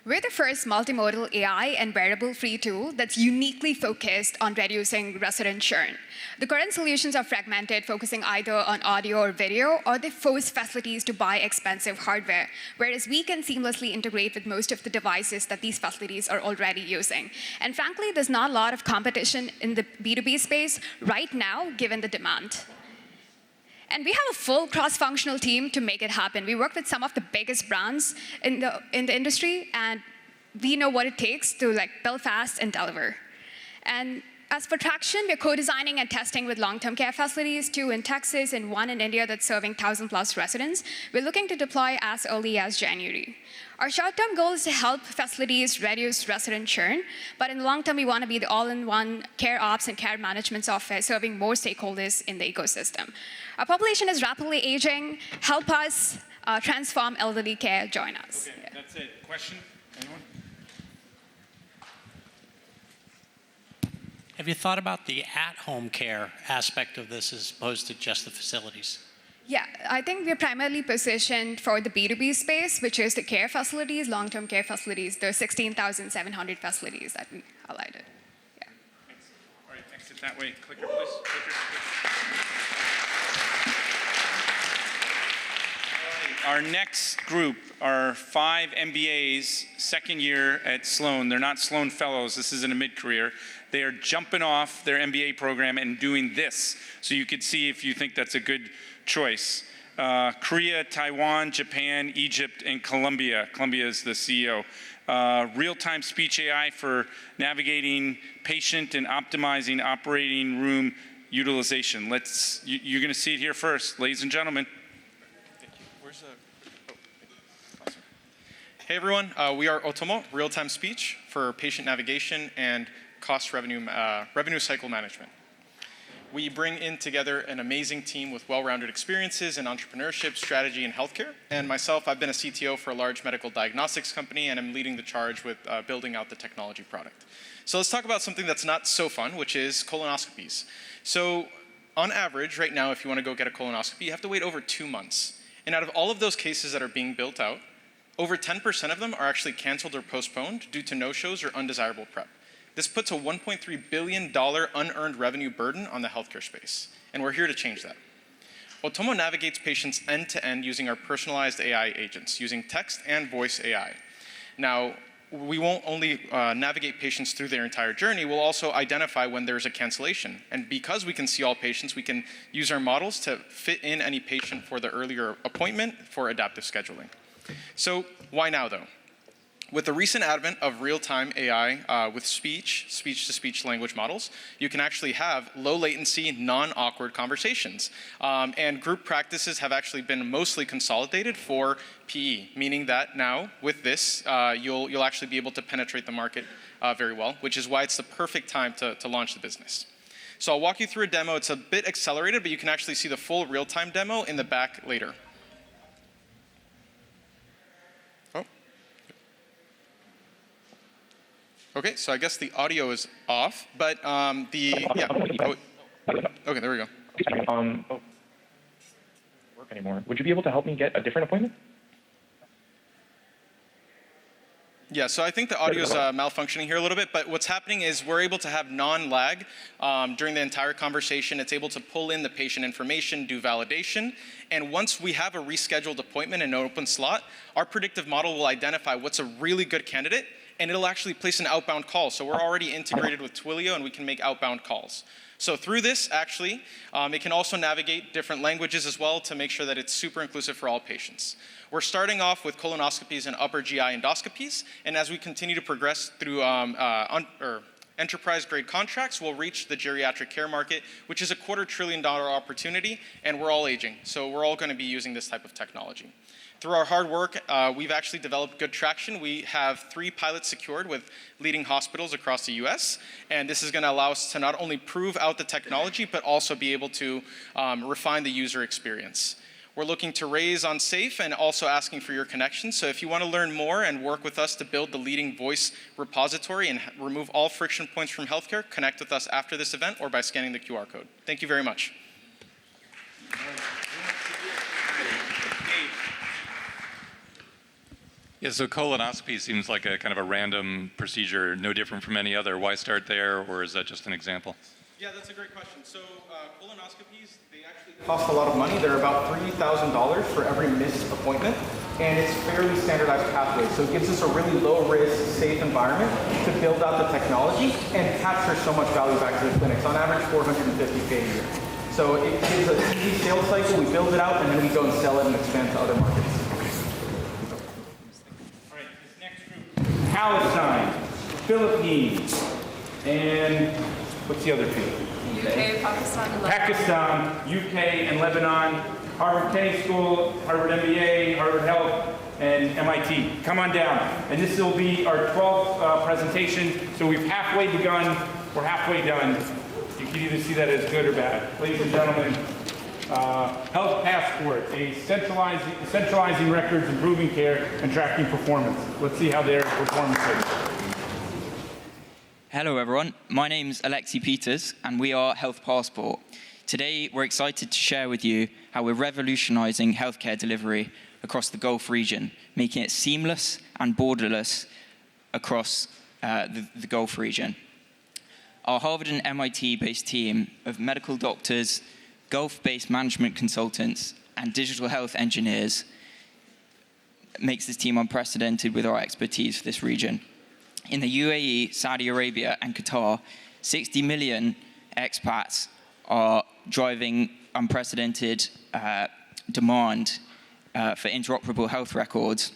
We're the first multimodal AI and wearable-free tool that's uniquely focused on reducing resident churn. The current solutions are fragmented, focusing either on audio or video, or they force facilities to buy expensive hardware, whereas we can seamlessly integrate with most of the devices that these facilities are already using. And frankly, there's not a lot of competition in the B2B space right now, given the demand. And we have a full cross-functional team to make it happen. We work with some of the biggest brands in the industry, and we know what it takes to build fast and deliver. And as for traction, we're co-designing and testing with long-term care facilities, 2 in Texas and 1 in India that's serving 1,000+ residents. We're looking to deploy as early as January. Our short-term goal is to help facilities reduce resident churn, but in the long term, we want to be the all-in-one care ops and care management software serving more stakeholders in the ecosystem. Our population is rapidly aging. Help us transform elderly care. Join us. Okay, that's it. Question? Anyone? Have you thought about the at-home care aspect of this as opposed to just the facilities? Yeah, I think we're primarily positioned for the B2B space, which is the care facilities, long-term care facilities. There are 16,700 facilities that we highlighted. Yeah. Thanks. All right, exit that way. Clicker, please. Clicker. Our next group are 5 MBAs, second year at Sloan. They're not Sloan Fellows. This isn't a mid-career. They are jumping off their MBA program and doing this. So you could see if you think that's a good choice. Korea, Taiwan, Japan, Egypt, and Colombia. Colombia is the CEO. Real-time speech AI for navigating patient and optimizing operating room utilization. You're going to see it here first, ladies and gentlemen. Thank you. Awesome. Hey everyone, we are Otomo, real-time speech for patient navigation and cost revenue cycle management. We bring in together an amazing team with well-rounded experiences in entrepreneurship, strategy, and healthcare. And myself, I've been a CTO for a large medical diagnostics company, and I'm leading the charge with building out the technology product. So let's talk about something that's not so fun, which is colonoscopies. So on average, right now, if you want to go get a colonoscopy, you have to wait over 2 months. And out of all of those cases that are being built out, over 10% of them are actually canceled or postponed due to no-shows or undesirable prep. This puts a $1.3 billion unearned revenue burden on the healthcare space, and we're here to change that. Otomo navigates patients end-to-end using our personalized AI agents, using text and voice AI. Now, we won't only navigate patients through their entire journey, we'll also identify when there's a cancellation. And because we can see all patients, we can use our models to fit in any patient for the earlier appointment for adaptive scheduling. So why now, though? With the recent advent of real-time AI with speech-to-speech language models, you can actually have low-latency, non-awkward conversations. And group practices have actually been mostly consolidated for PE, meaning that now, with this, you'll actually be able to penetrate the market very well, which is why it's the perfect time to launch the business. So I'll walk you through a demo. It's a bit accelerated, but you can actually see the full real-time demo in the back later. Okay, so I guess the audio is off, but yeah. Oh, okay, there we go. Work anymore. Would you be able to help me get a different appointment? Yeah, so I think the audio is malfunctioning here a little bit, but what's happening is we're able to have non-lag during the entire conversation. It's able to pull in the patient information, do validation, and once we have a rescheduled appointment and an open slot, our predictive model will identify what's a really good candidate, and it'll actually place an outbound call. So we're already integrated with Twilio, and we can make outbound calls. So through this, actually, it can also navigate different languages as well to make sure that it's super inclusive for all patients. We're starting off with colonoscopies and upper GI endoscopies, and as we continue to progress through enterprise-grade contracts, we'll reach the geriatric care market, which is a $250 billion opportunity, and we're all aging. So we're all going to be using this type of technology. Through our hard work, we've actually developed good traction. We have 3 pilots secured with leading hospitals across the US, and this is going to allow us to not only prove out the technology, but also be able to refine the user experience. We're looking to raise on SAFE and also asking for your connections. So if you want to learn more and work with us to build the leading voice repository and remove all friction points from healthcare, connect with us after this event or by scanning the QR code. Thank you very much. Yeah, so colonoscopy seems like a kind of a random procedure, no different from any other. Why start there, or is that just an example? Yeah, that's a great question. So colonoscopies, they actually cost a lot of money. They're about $3,000 for every missed appointment, and it's fairly standardized pathways. So it gives us a really low-risk, safe environment to build out the technology and capture so much value back to the clinics. On average, $450K a year. So it gives a easy sales cycle. We build it out, and then we go and sell it and expand to other markets. Palestine, Philippines, and what's the other two? UK, Pakistan, and Lebanon. Pakistan, UK, and Lebanon, Harvard Kennedy School, Harvard MBA, Harvard Health, and MIT. Come on down. And this will be our 12th presentation. So we've halfway begun. We're halfway done. You can either see that as good or bad. Ladies and gentlemen, Health Passport, a centralizing records, improving care, and tracking performance. Let's see how their performance is. Hello everyone, my name's Alexi Peters and we are Health Passport. Today we're excited to share with you how we're revolutionizing healthcare delivery across the Gulf region, making it seamless and borderless across the Gulf region. Our Harvard and MIT-based team of medical doctors, Gulf-based management consultants, and digital health engineers makes this team unprecedented with our expertise for this region. In the UAE, Saudi Arabia, and Qatar, 60 million expats are driving unprecedented demand for interoperable health records,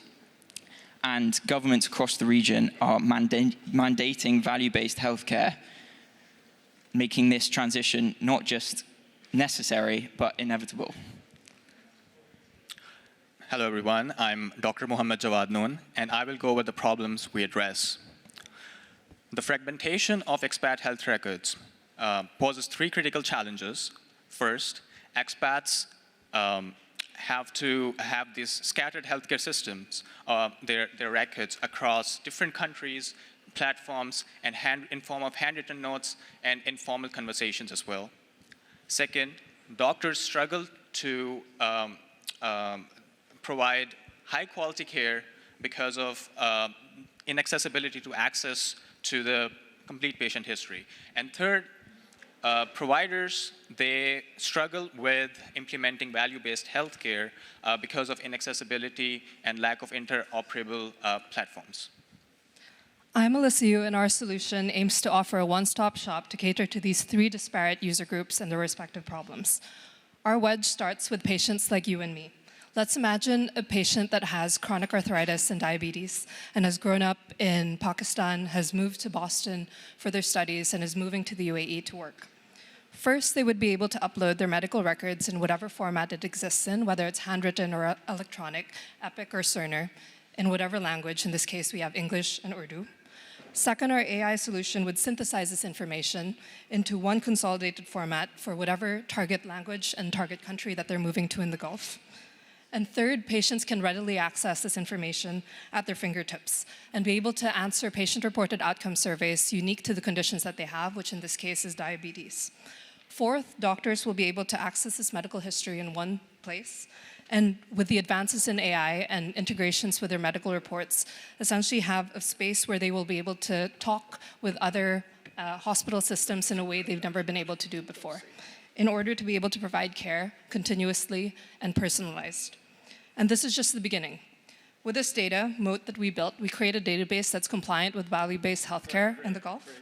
and governments across the region are mandating value-based healthcare, making this transition not just necessary, but inevitable. Hello, everyone. I'm Dr. Mohammad Jawad Noon, and I will go over the problems we address. The fragmentation of expat health records poses three critical challenges. First, expats have to have these scattered healthcare systems, their records across different countries, platforms, and in form of handwritten notes and informal conversations as well. Second, doctors struggle to provide high-quality care because of inaccessibility to access to the complete patient history. And third, providers, they struggle with implementing value-based healthcare because of inaccessibility and lack of interoperable platforms. I'm Alyssa Yu, and our solution aims to offer a one-stop shop to cater to these three disparate user groups and their respective problems. Our wedge starts with patients like you and me. Let's imagine a patient that has chronic arthritis and diabetes and has grown up in Pakistan, has moved to Boston for their studies, and is moving to the UAE to work. First, they would be able to upload their medical records in whatever format it exists in, whether it's handwritten or electronic, Epic or Cerner, in whatever language. In this case, we have English and Urdu. Second, our AI solution would synthesize this information into one consolidated format for whatever target language and target country that they're moving to in the Gulf. And third, patients can readily access this information at their fingertips and be able to answer patient-reported outcome surveys unique to the conditions that they have, which in this case is diabetes. Fourth, doctors will be able to access this medical history in one place, and with the advances in AI and integrations with their medical reports, essentially have a space where they will be able to talk with other hospital systems in a way they've never been able to do before, in order to be able to provide care continuously and personalized. And this is just the beginning. With this data moat that we built, we create a database that's compliant with value-based healthcare in the Gulf. Great.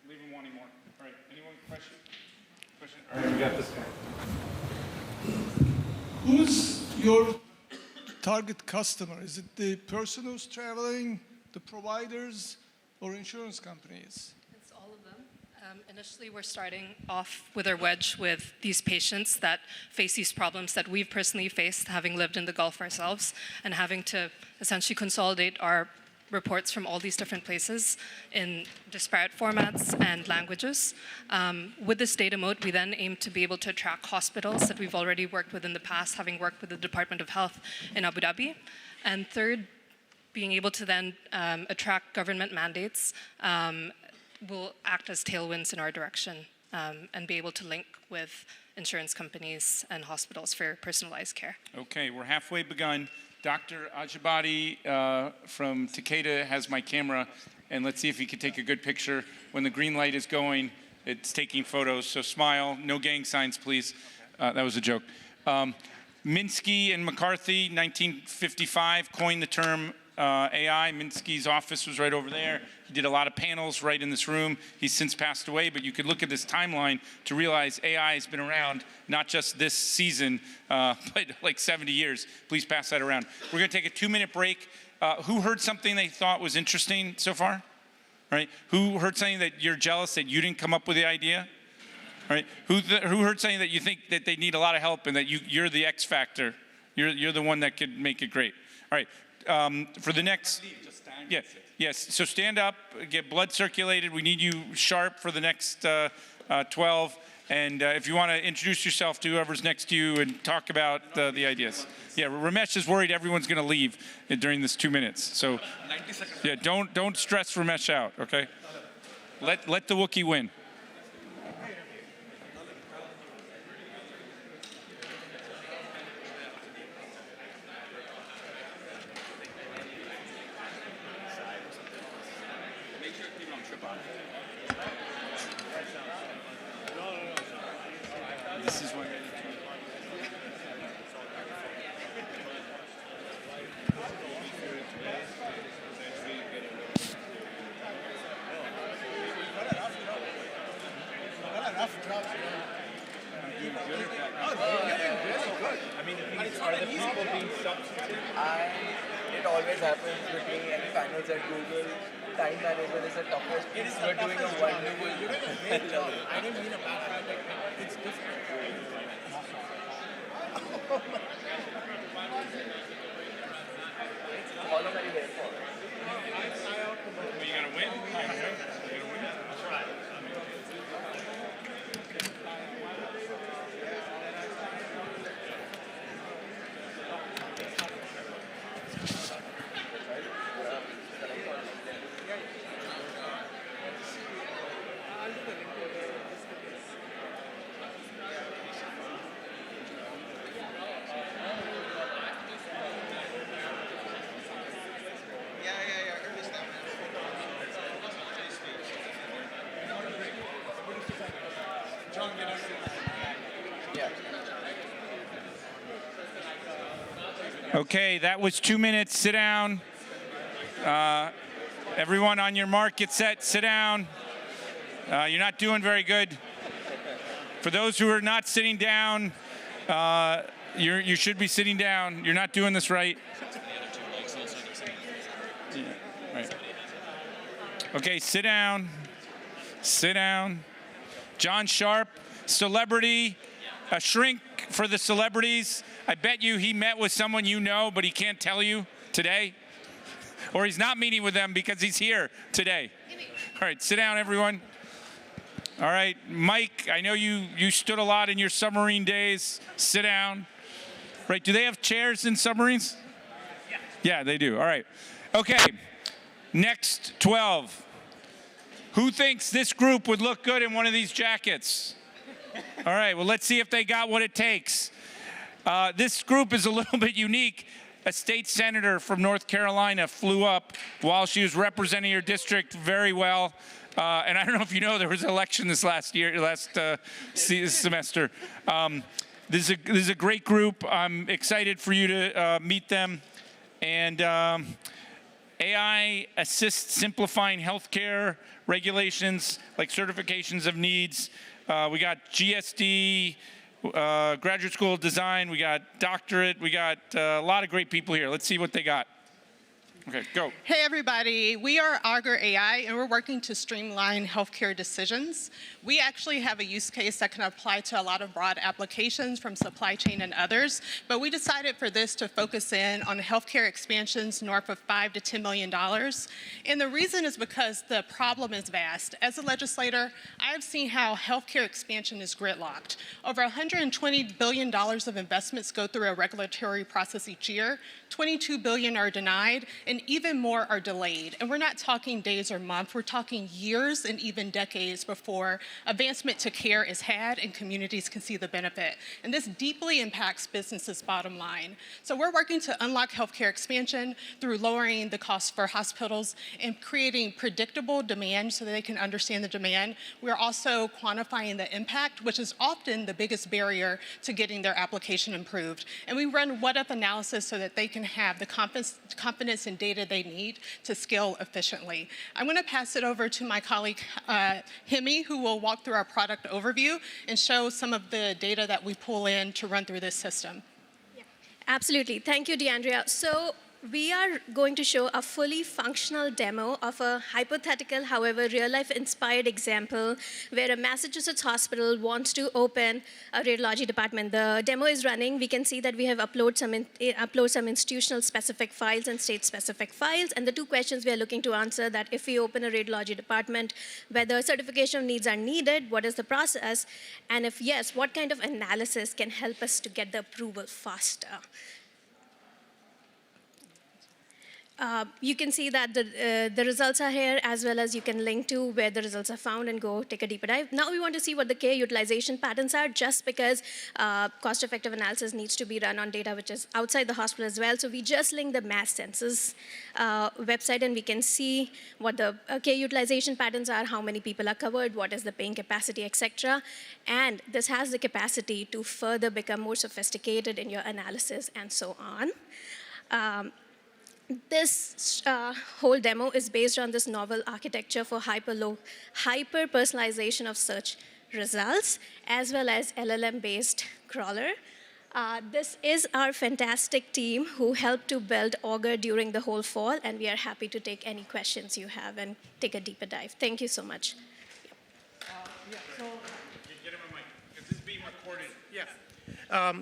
Leave them wanting more. All right, anyone question? All right, we got this guy. Who's your target customer? Is it the person who's traveling, the providers, or insurance companies? It's all of them. Initially, we're starting off with our wedge with these patients that face these problems that we've personally faced, having lived in the Gulf ourselves, and having to essentially consolidate our reports from all these different places in disparate formats and languages. With this data moat, we then aim to be able to attract hospitals that we've already worked with in the past, having worked with the Department of Health in Abu Dhabi. And third, being able to then attract government mandates will act as tailwinds in our direction and be able to link with insurance companies and hospitals for personalized care. Okay, we're halfway begun. Dr. Ajibadi from Takeda has my camera, and let's see if he can take a good picture. When the green light is going, it's taking photos, so smile. No gang signs, please. That was a joke. Minsky and McCarthy, 1955, coined the term AI. Minsky's office was right over there. He did a lot of panels right in this room. He's since passed away, but you could look at this timeline to realize AI has been around, not just this season, but like 70 years. Please pass that around. We're going to take a 2-minute break. Who heard something they thought was interesting so far? Right? Who heard something that you're jealous that you didn't come up with the idea? Right? Who heard something that you think that they need a lot of help and that you're the X factor? You're the one that could make it great. All right. For the next, yes. So stand up, get blood circulated. We need you sharp for the next 12. And if you want to introduce yourself to whoever's next to you and talk about the ideas. Yeah, Ramesh is worried everyone's going to leave during this 2 minutes. So, yeah, don't stress Ramesh out. Okay. Let the Wookiee win. This is what. It always happens with me. Any finals at Google, time management is the toughest piece. We're doing a wonderful job. I didn't mean a bad it's different. All of that you there for. You gotta win. You gotta win. That's right. Okay, that was 2 minutes. Sit down. Everyone on your mark, get set, sit down. You're not doing very good. For those who are not sitting down, you should be sitting down. You're not doing this right. Yeah, right. Okay, sit down. Sit down. John Sharp, celebrity, a shrink for the celebrities. I bet you he met with someone you know, but he can't tell you today. Or he's not meeting with them because he's here today. All right, sit down, everyone. All right, Mike, I know you stood a lot in your submarine days. Sit down. Right, do they have chairs in submarines? Yeah, they do. All right. Okay, next 12. Who thinks this group would look good in one of these jackets? All right, well, let's see if they got what it takes. This group is a little bit unique. A state senator from North Carolina flew up while she was representing her district very well. And I don't know if you know, there was an election this last semester. This is a great group. I'm excited for you to meet them. And AI assists simplifying healthcare regulations like certifications of needs. We got GSD, graduate school of design, we got doctorate, we got a lot of great people here. Let's see what they got. Okay, go. Hey everybody, we are Augur AI and we're working to streamline healthcare decisions. We actually have a use case that can apply to a lot of broad applications from supply chain and others, but we decided for this to focus in on healthcare expansions north of $5 to $10 million. And the reason is because the problem is vast. As a legislator, I've seen how healthcare expansion is gridlocked. Over $120 billion of investments go through a regulatory process each year. 22 billion are denied, and even more are delayed. And we're not talking days or months, we're talking years and even decades before advancement to care is had and communities can see the benefit. And this deeply impacts businesses' bottom line. So we're working to unlock healthcare expansion through lowering the cost for hospitals and creating predictable demand so that they can understand the demand. We're also quantifying the impact, which is often the biggest barrier to getting their application improved. And we run what-if analysis so that they can have the confidence and data they need to scale efficiently. I'm going to pass it over to my colleague, Hemi, who will walk through our product overview and show some of the data that we pull in to run through this system. Yeah, absolutely. Thank you, DeAndrea. So we are going to show a fully functional demo of a hypothetical, however, real-life inspired example where a Massachusetts hospital wants to open a radiology department. The demo is running. We can see that we have upload some institutional specific files and state specific files. And the two questions we are looking to answer that if we open a radiology department, whether certification needs are needed, what is the process? And if yes, what kind of analysis can help us to get the approval faster? You can see that the results are here, as well as you can link to where the results are found and go take a deeper dive. Now we want to see what the care utilization patterns are, just because cost-effective analysis needs to be run on data which is outside the hospital as well. So we just link the mass census website, and we can see what the care utilization patterns are, how many people are covered, what is the paying capacity, etc. And this has the capacity to further become more sophisticated in your analysis and so on. This whole demo is based on this novel architecture for hyper-personalization of search results, as well as LLM-based crawler. This is our fantastic team who helped to build Augur during the whole fall, and we are happy to take any questions you have and take a deeper dive. Thank you so much.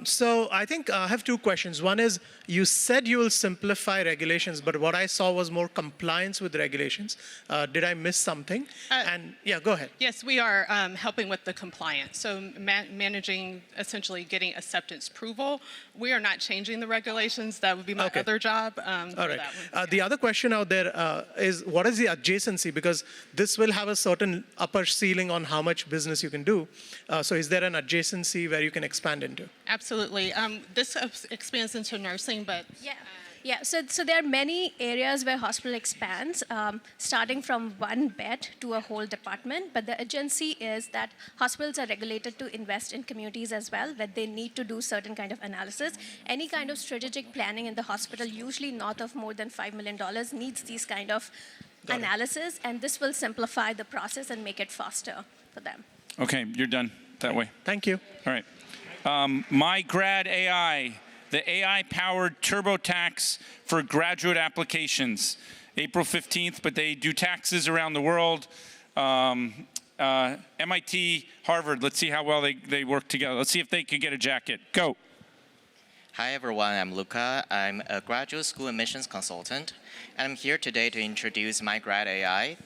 So I think I have two questions. One is, you said you will simplify regulations, but what I saw was more compliance with regulations. Did I miss something? And yeah, go ahead. Yes, we are helping with the compliance. So managing, essentially getting acceptance approval. We are not changing the regulations. That would be my other job. All right. The other question out there is, what is the adjacency? Because this will have a certain upper ceiling on how much business you can do. So is there an adjacency where you can expand into? Absolutely. This expands into nursing, but Yeah, so there are many areas where hospital expands, starting from one bed to a whole department. But the agency is that hospitals are regulated to invest in communities as well, where they need to do certain kind of analysis. Any kind of strategic planning in the hospital, usually north of more than $5 million, needs these kind of analysis, and this will simplify the process and make it faster for them. Okay, you're done that way. Thank you. All right. MyGrad AI, the AI-powered TurboTax for graduate applications. April 15th, but they do taxes around the world. MIT, Harvard, let's see how well they work together. Let's see if they could get a jacket. Go. Hi everyone, I'm Luca. I'm a graduate school admissions consultant, and I'm here today to introduce MyGrad AI.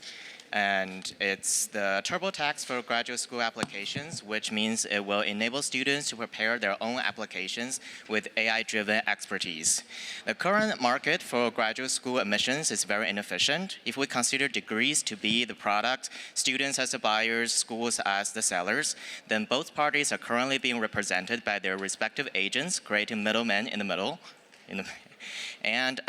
And it's the TurboTax for graduate school applications, which means it will enable students to prepare their own applications with AI-driven expertise. The current market for graduate school admissions is very inefficient. If we consider degrees to be the product, students as the buyers, schools as the sellers, then both parties are currently being represented by their respective agents, creating middlemen in the middle. And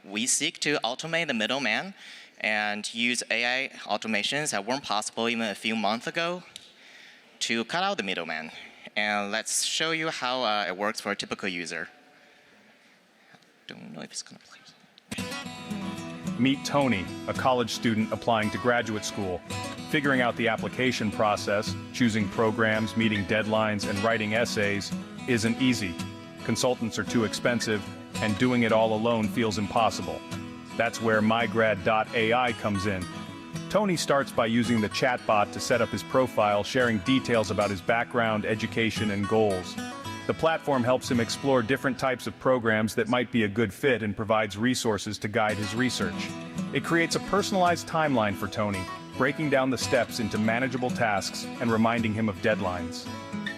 we seek to automate the middleman and use AI automations that weren't possible even a few months ago to cut out the middleman. And let's show you how it works for a typical user. Don't know if it's gonna play. Meet Tony, a college student applying to graduate school. Figuring out the application process, choosing programs, meeting deadlines, and writing essays isn't easy. Consultants are too expensive, and doing it all alone feels impossible. That's where MyGrad AI comes in. Tony starts by using the chatbot to set up his profile, sharing details about his background, education, and goals. The platform helps him explore different types of programs that might be a good fit and provides resources to guide his research. It creates a personalized timeline for Tony, breaking down the steps into manageable tasks and reminding him of deadlines.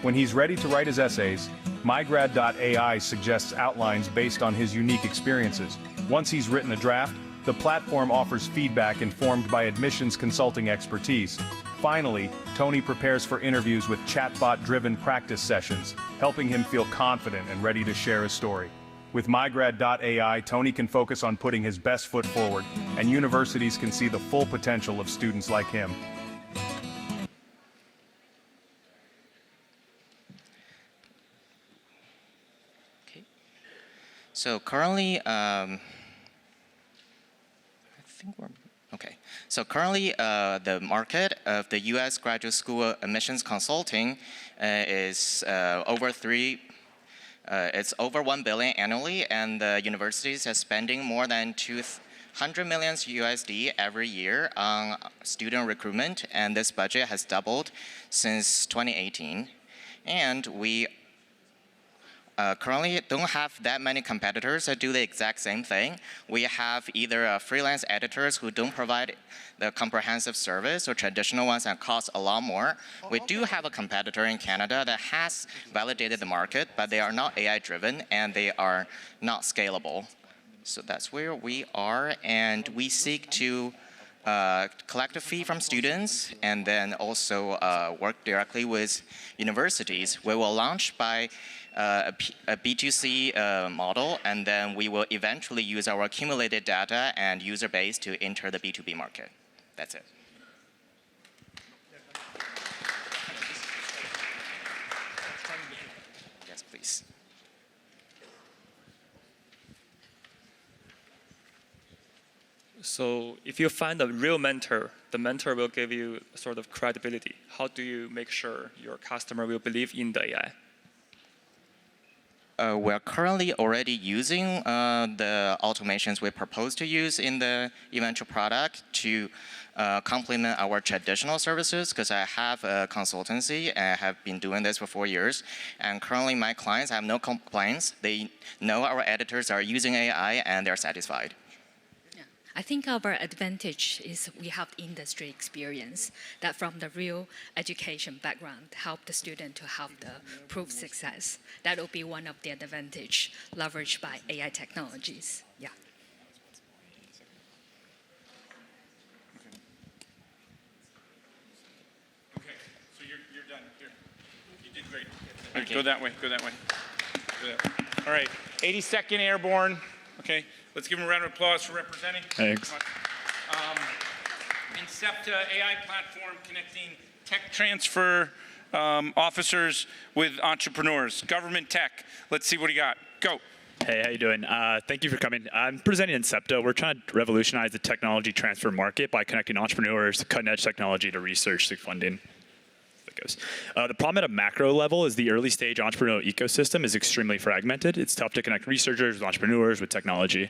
When he's ready to write his essays, MyGrad AI suggests outlines based on his unique experiences. Once he's written a draft, the platform offers feedback informed by admissions consulting expertise. Finally, Tony prepares for interviews with chatbot-driven practice sessions, helping him feel confident and ready to share his story. With MyGrad AI, Tony can focus on putting his best foot forward, and universities can see the full potential of students like him. So currently, the market of the U.S. graduate school admissions consulting is it's over $1 billion annually, and the universities are spending more than $200 million USD every year on student recruitment, and this budget has doubled since 2018. And we currently don't have that many competitors that do the exact same thing. We have either freelance editors who don't provide the comprehensive service, or traditional ones that cost a lot more. We do have a competitor in Canada that has validated the market, but they are not AI-driven and they are not scalable. So that's where we are, and we seek to collect a fee from students and then also work directly with universities. We will launch by a B2C model, and then we will eventually use our accumulated data and user base to enter the B2B market. That's it. Yes, please. So if you find a real mentor, the mentor will give you sort of credibility. how do you make sure your customer will believe in the AI? We're currently already using the automations we propose to use in the eventual product to complement our traditional services, because I have a consultancy and I have been doing this for 4 years. And currently my clients have no complaints. They know our editors are using AI and they're satisfied. I think our advantage is we have industry experience that from the real education background help the student to have the proof success. That will be one of the advantage leveraged by AI technologies. Yeah. Okay, so you're done. Here, you did great. All right, go that way. Go that way. Go that way. All right, 82nd Airborne. Okay, let's give them a round of applause for representing. Thanks. Incepta AI platform connecting tech transfer officers with entrepreneurs. Government tech. Let's see what he got. Go. Hey, how you doing? Thank you for coming. I'm presenting Incepta. We're trying to revolutionize the technology transfer market by connecting entrepreneurs to cutting-edge technology to research to funding. The problem at a macro level is the early stage entrepreneurial ecosystem is extremely fragmented. It's tough to connect researchers with entrepreneurs with technology.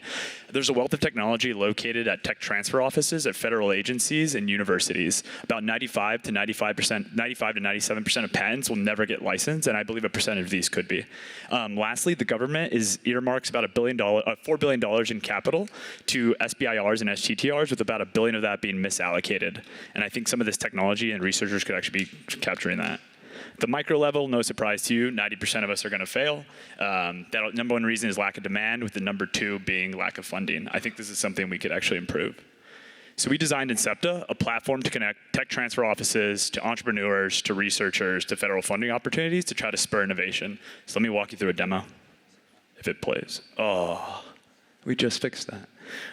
There's a wealth of technology located at tech transfer offices at federal agencies and universities. About 95 to 97% of patents will never get licensed, and I believe a percentage of these could be. Lastly, the government earmarks about $4 billion in capital to SBIRs and STTRs, with about $1 billion of that being misallocated. And I think some of this technology and researchers could actually be capturing that. The micro level, no surprise to you, 90% of us are going to fail. That number one reason is lack of demand, with the number two being lack of funding. I think this is something we could actually improve. So we designed Incepta, a platform to connect tech transfer offices to entrepreneurs, to researchers, to federal funding opportunities to try to spur innovation. So let me walk you through a demo, if it plays. Oh, we just fixed that.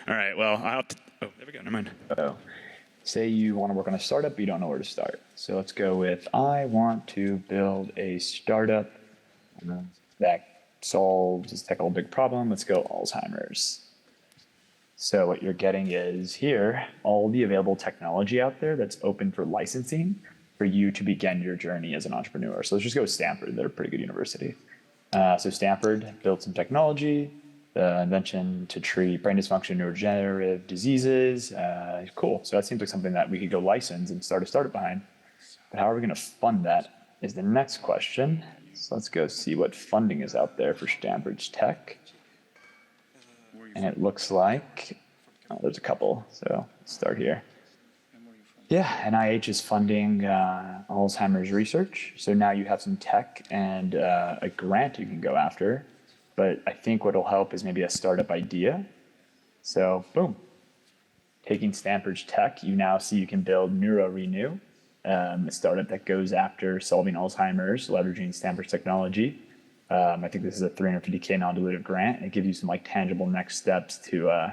All right, well, I'll have to, oh, there we go, never mind. Uh-oh. Say you want to work on a startup, but you don't know where to start. So let's go with, I want to build a startup that solves this technical big problem. Let's go Alzheimer's. So what you're getting is here, all the available technology out there that's open for licensing for you to begin your journey as an entrepreneur. So let's just go with Stanford. They're a pretty good university. So Stanford built some technology, the invention to treat brain dysfunction, neurodegenerative diseases. Cool. So that seems like something that we could go license and start a startup behind. But how are we going to fund that is the next question. So let's go see what funding is out there for Stanford's tech. And it looks like, oh, there's a couple. So let's start here. Yeah, NIH is funding Alzheimer's research. So now you have some tech and a grant you can go after. But I think what'll help is maybe a startup idea. So boom, taking Stanford's tech, you now see you can build NeuroRenew, a startup that goes after solving Alzheimer's, leveraging Stanford's technology. I think this is a $350K non-dilutive grant. It gives you some like tangible next steps to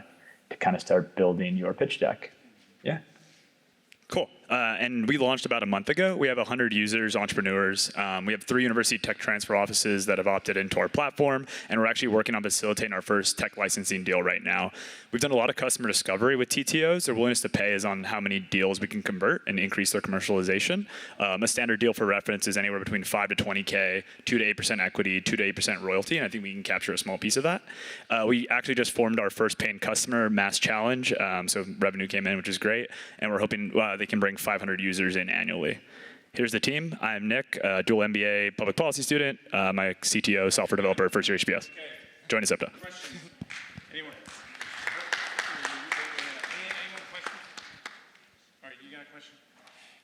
kind of start building your pitch deck. Yeah. Cool. And we launched about a month ago. We have 100 users, entrepreneurs. We have 3 university tech transfer offices that have opted into our platform, and we're actually working on facilitating our first tech licensing deal right now. We've done a lot of customer discovery with TTOs. Their willingness to pay is on how many deals we can convert and increase their commercialization. A standard deal for reference is anywhere between 5 to 20K, 2 to 8% equity, 2 to 8% royalty, and I think we can capture a small piece of that. We actually just formed our first paying customer mass challenge, so revenue came in, which is great, and we're hoping they can bring 500 users in annually. Here's the team. I'm Nick, dual MBA public policy student. My CTO, software developer, first year HBS. Join Incepta. Anyone? Anyone question? All right, you got a question?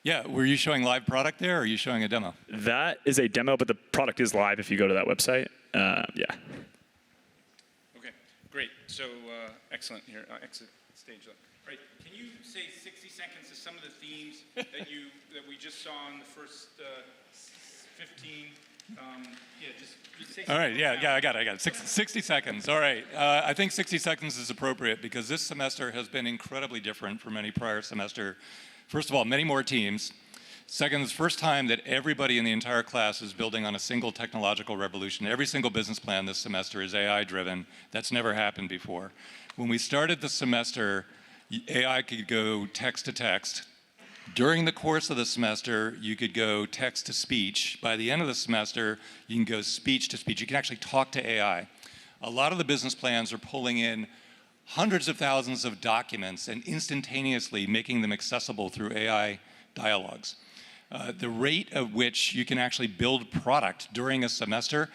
Yeah, were you showing live product there, or are you showing a demo? That is a demo, but the product is live if you go to that website. Yeah. Okay, great. So excellent here. Exit stage left. All right, can you say 60 seconds of some of the themes that we just saw in the first 15? Just say. All right, yeah, I got it. 60 seconds. All right, I think 60 seconds is appropriate because this semester has been incredibly different from any prior semester. First of all, many more teams. Second, it's the first time that everybody in the entire class is building on a single technological revolution. Every single business plan this semester is AI-driven. That's never happened before. When we started the semester, AI could go text to text, During the course of the semester, you could go text to speech. By the end of the semester, you can go speech to speech. You can actually talk to AI. A lot of the business plans are pulling in hundreds of thousands of documents and instantaneously making them accessible through AI dialogues. The rate at which you can actually build product during a semester,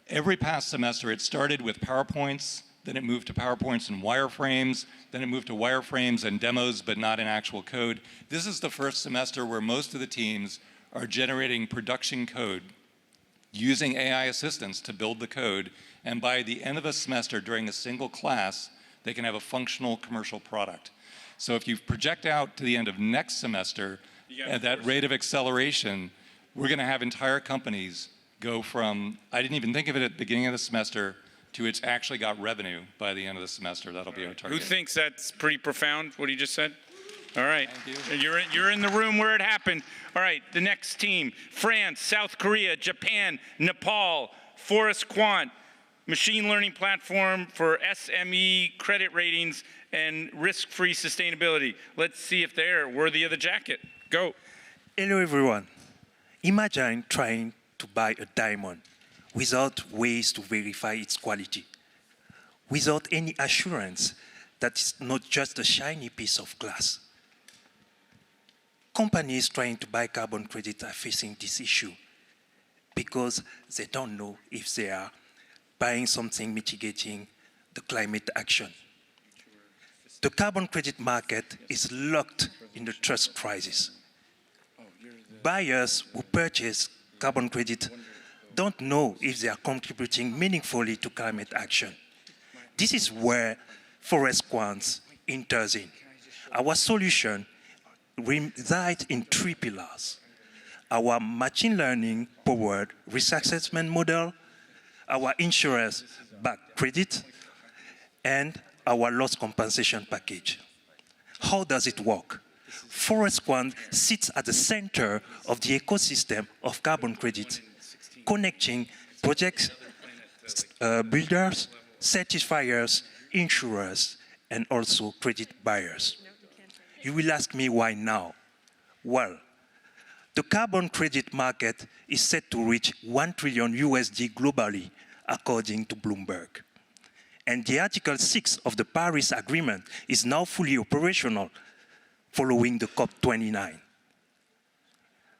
every past semester it started with PowerPoints, then it moved to PowerPoints and wireframes, then it moved to wireframes and demos, but not in actual code. This is the first semester where most of the teams are generating production code using AI assistants to build the code, and by the end of a semester during a single class, they can have a functional commercial product. So if you project out to the end of next semester, at that rate of acceleration, we're gonna have entire companies go from, I didn't even think of it at the beginning of the semester, to it's actually got revenue by the end of the semester. That'll be our target. Who thinks that's pretty profound, what he just said? All right, you're in the room where it happened. All right, the next team, France, South Korea, Japan, Nepal, Forest Quant, machine learning platform for SME credit ratings and risk-free sustainability. Let's see if they're worthy of the jacket. Go. Hello everyone. Imagine trying to buy a diamond without ways to verify its quality, without any assurance that it's not just a shiny piece of glass. Companies trying to buy carbon credits are facing this issue because they don't know if they are buying something mitigating the climate action. The carbon credit market is locked in the trust crisis. Buyers who purchase carbon credit don't know if they are contributing meaningfully to climate action. This is where Forest Quant enters in. Our solution resides in 3 pillars: our machine learning powered risk assessment model, our insurance-backed credit, and our loss compensation package. How does it work? Forest Quant sits at the center of the ecosystem of carbon credit, connecting project builders, certifiers, insurers, and also credit buyers. You will ask me why now? Well, the carbon credit market is set to reach $1 trillion globally, according to Bloomberg. And the Article 6 of the Paris Agreement is now fully operational, following the COP29.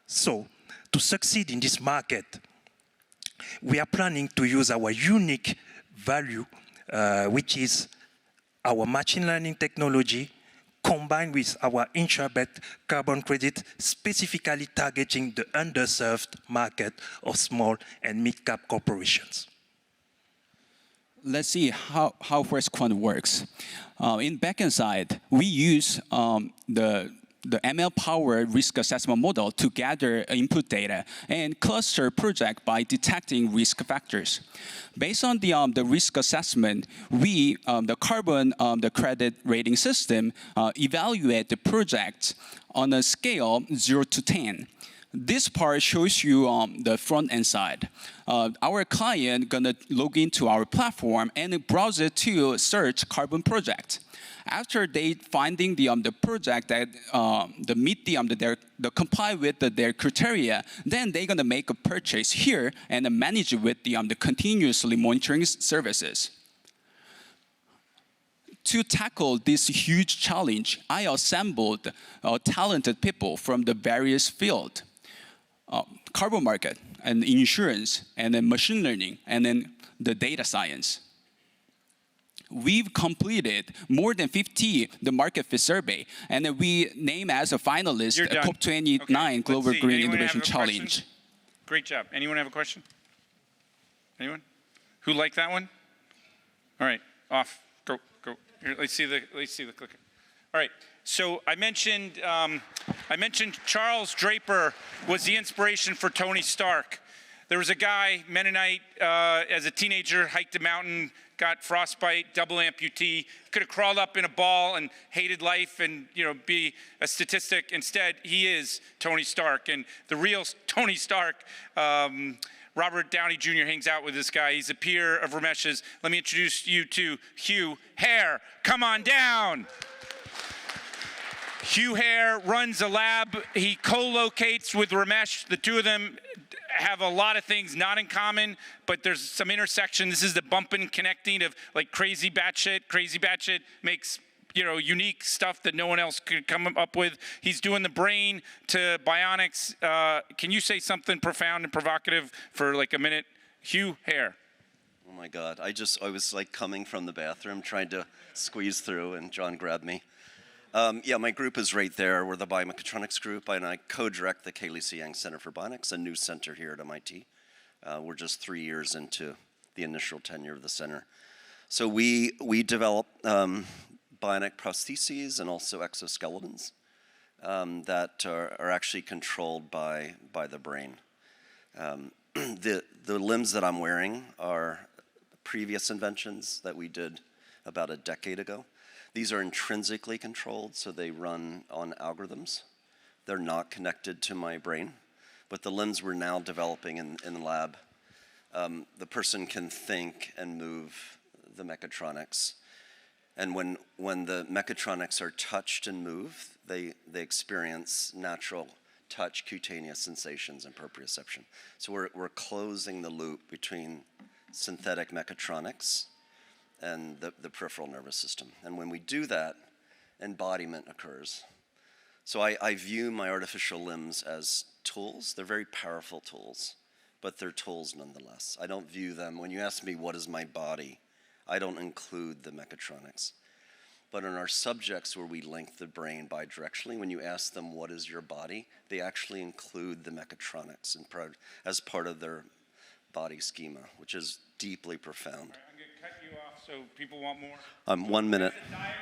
So, to succeed in this market, we are planning to use our unique value, which is our machine learning technology, combined with our insurance-backed carbon credit, specifically targeting the underserved market of small and mid-cap corporations. Let's see how Forest Quant works. In backend side, we use the ML-powered risk assessment model to gather input data and cluster project by detecting risk factors. Based on the risk assessment, we, the carbon the credit rating system, evaluate the project on a scale 0 to 10. This part shows you the front end side. Our client gonna log into our platform and browse it to search carbon project. After they finding the project that meet the comply with their criteria, then they're gonna make a purchase here and manage it with the continuously monitoring services. To tackle this huge challenge, I assembled talented people from the various fields. Carbon market and insurance and then machine learning and then the data science. We've completed more than 50 the market fit survey, and then we name as a finalist a COP29 Global Green Innovation Challenge. Great job. Anyone have a question? Anyone? Who liked that one? All right, off. Go. Here, let's see the clicker. All right. So I mentioned Charles Draper was the inspiration for Tony Stark. There was a guy, Mennonite, as a teenager, hiked a mountain, got frostbite, double amputee, could have crawled up in a ball and hated life and be a statistic. Instead, he is Tony Stark, and the real Tony Stark. Robert Downey Jr. hangs out with this guy. He's a peer of Ramesh's. Let me introduce you to Hugh Herr. Come on down. Hugh Herr runs a lab. He co-locates with Ramesh. The two of them have a lot of things not in common, but there's some intersection. This is the bumping, connecting of like crazy batshit. Crazy batshit makes, you know, unique stuff that no one else could come up with. He's doing the brain to bionics. Can you say something profound and provocative for like a minute? Hugh Herr. Oh my God, I was like coming from the bathroom trying to squeeze through and John grabbed me. Yeah, my group is right there. We're the Biomechatronics group, and I co-direct the Kaylee C. Yang Center for Bionics, a new center here at MIT. We're just 3 years into the initial tenure of the center. So we develop bionic prostheses and also exoskeletons that are actually controlled by the brain. The limbs that I'm wearing are previous inventions that we did about a decade ago. These are intrinsically controlled, so they run on algorithms. They're not connected to my brain, but the limbs we're now developing in the lab, the person can think and move the mechatronics. And when the mechatronics are touched and moved, they experience natural touch, cutaneous sensations, and proprioception. So we're closing the loop between synthetic mechatronics and the peripheral nervous system. And when we do that, embodiment occurs. So I view my artificial limbs as tools. They're very powerful tools, but they're tools nonetheless. I don't view them, when you ask me what is my body, I don't include the mechatronics. But in our subjects where we link the brain bidirectionally, when you ask them what is your body, they actually include the mechatronics as part of their body schema, which is deeply profound. I'm going to cut you off so people want more. 1 minute. Diary.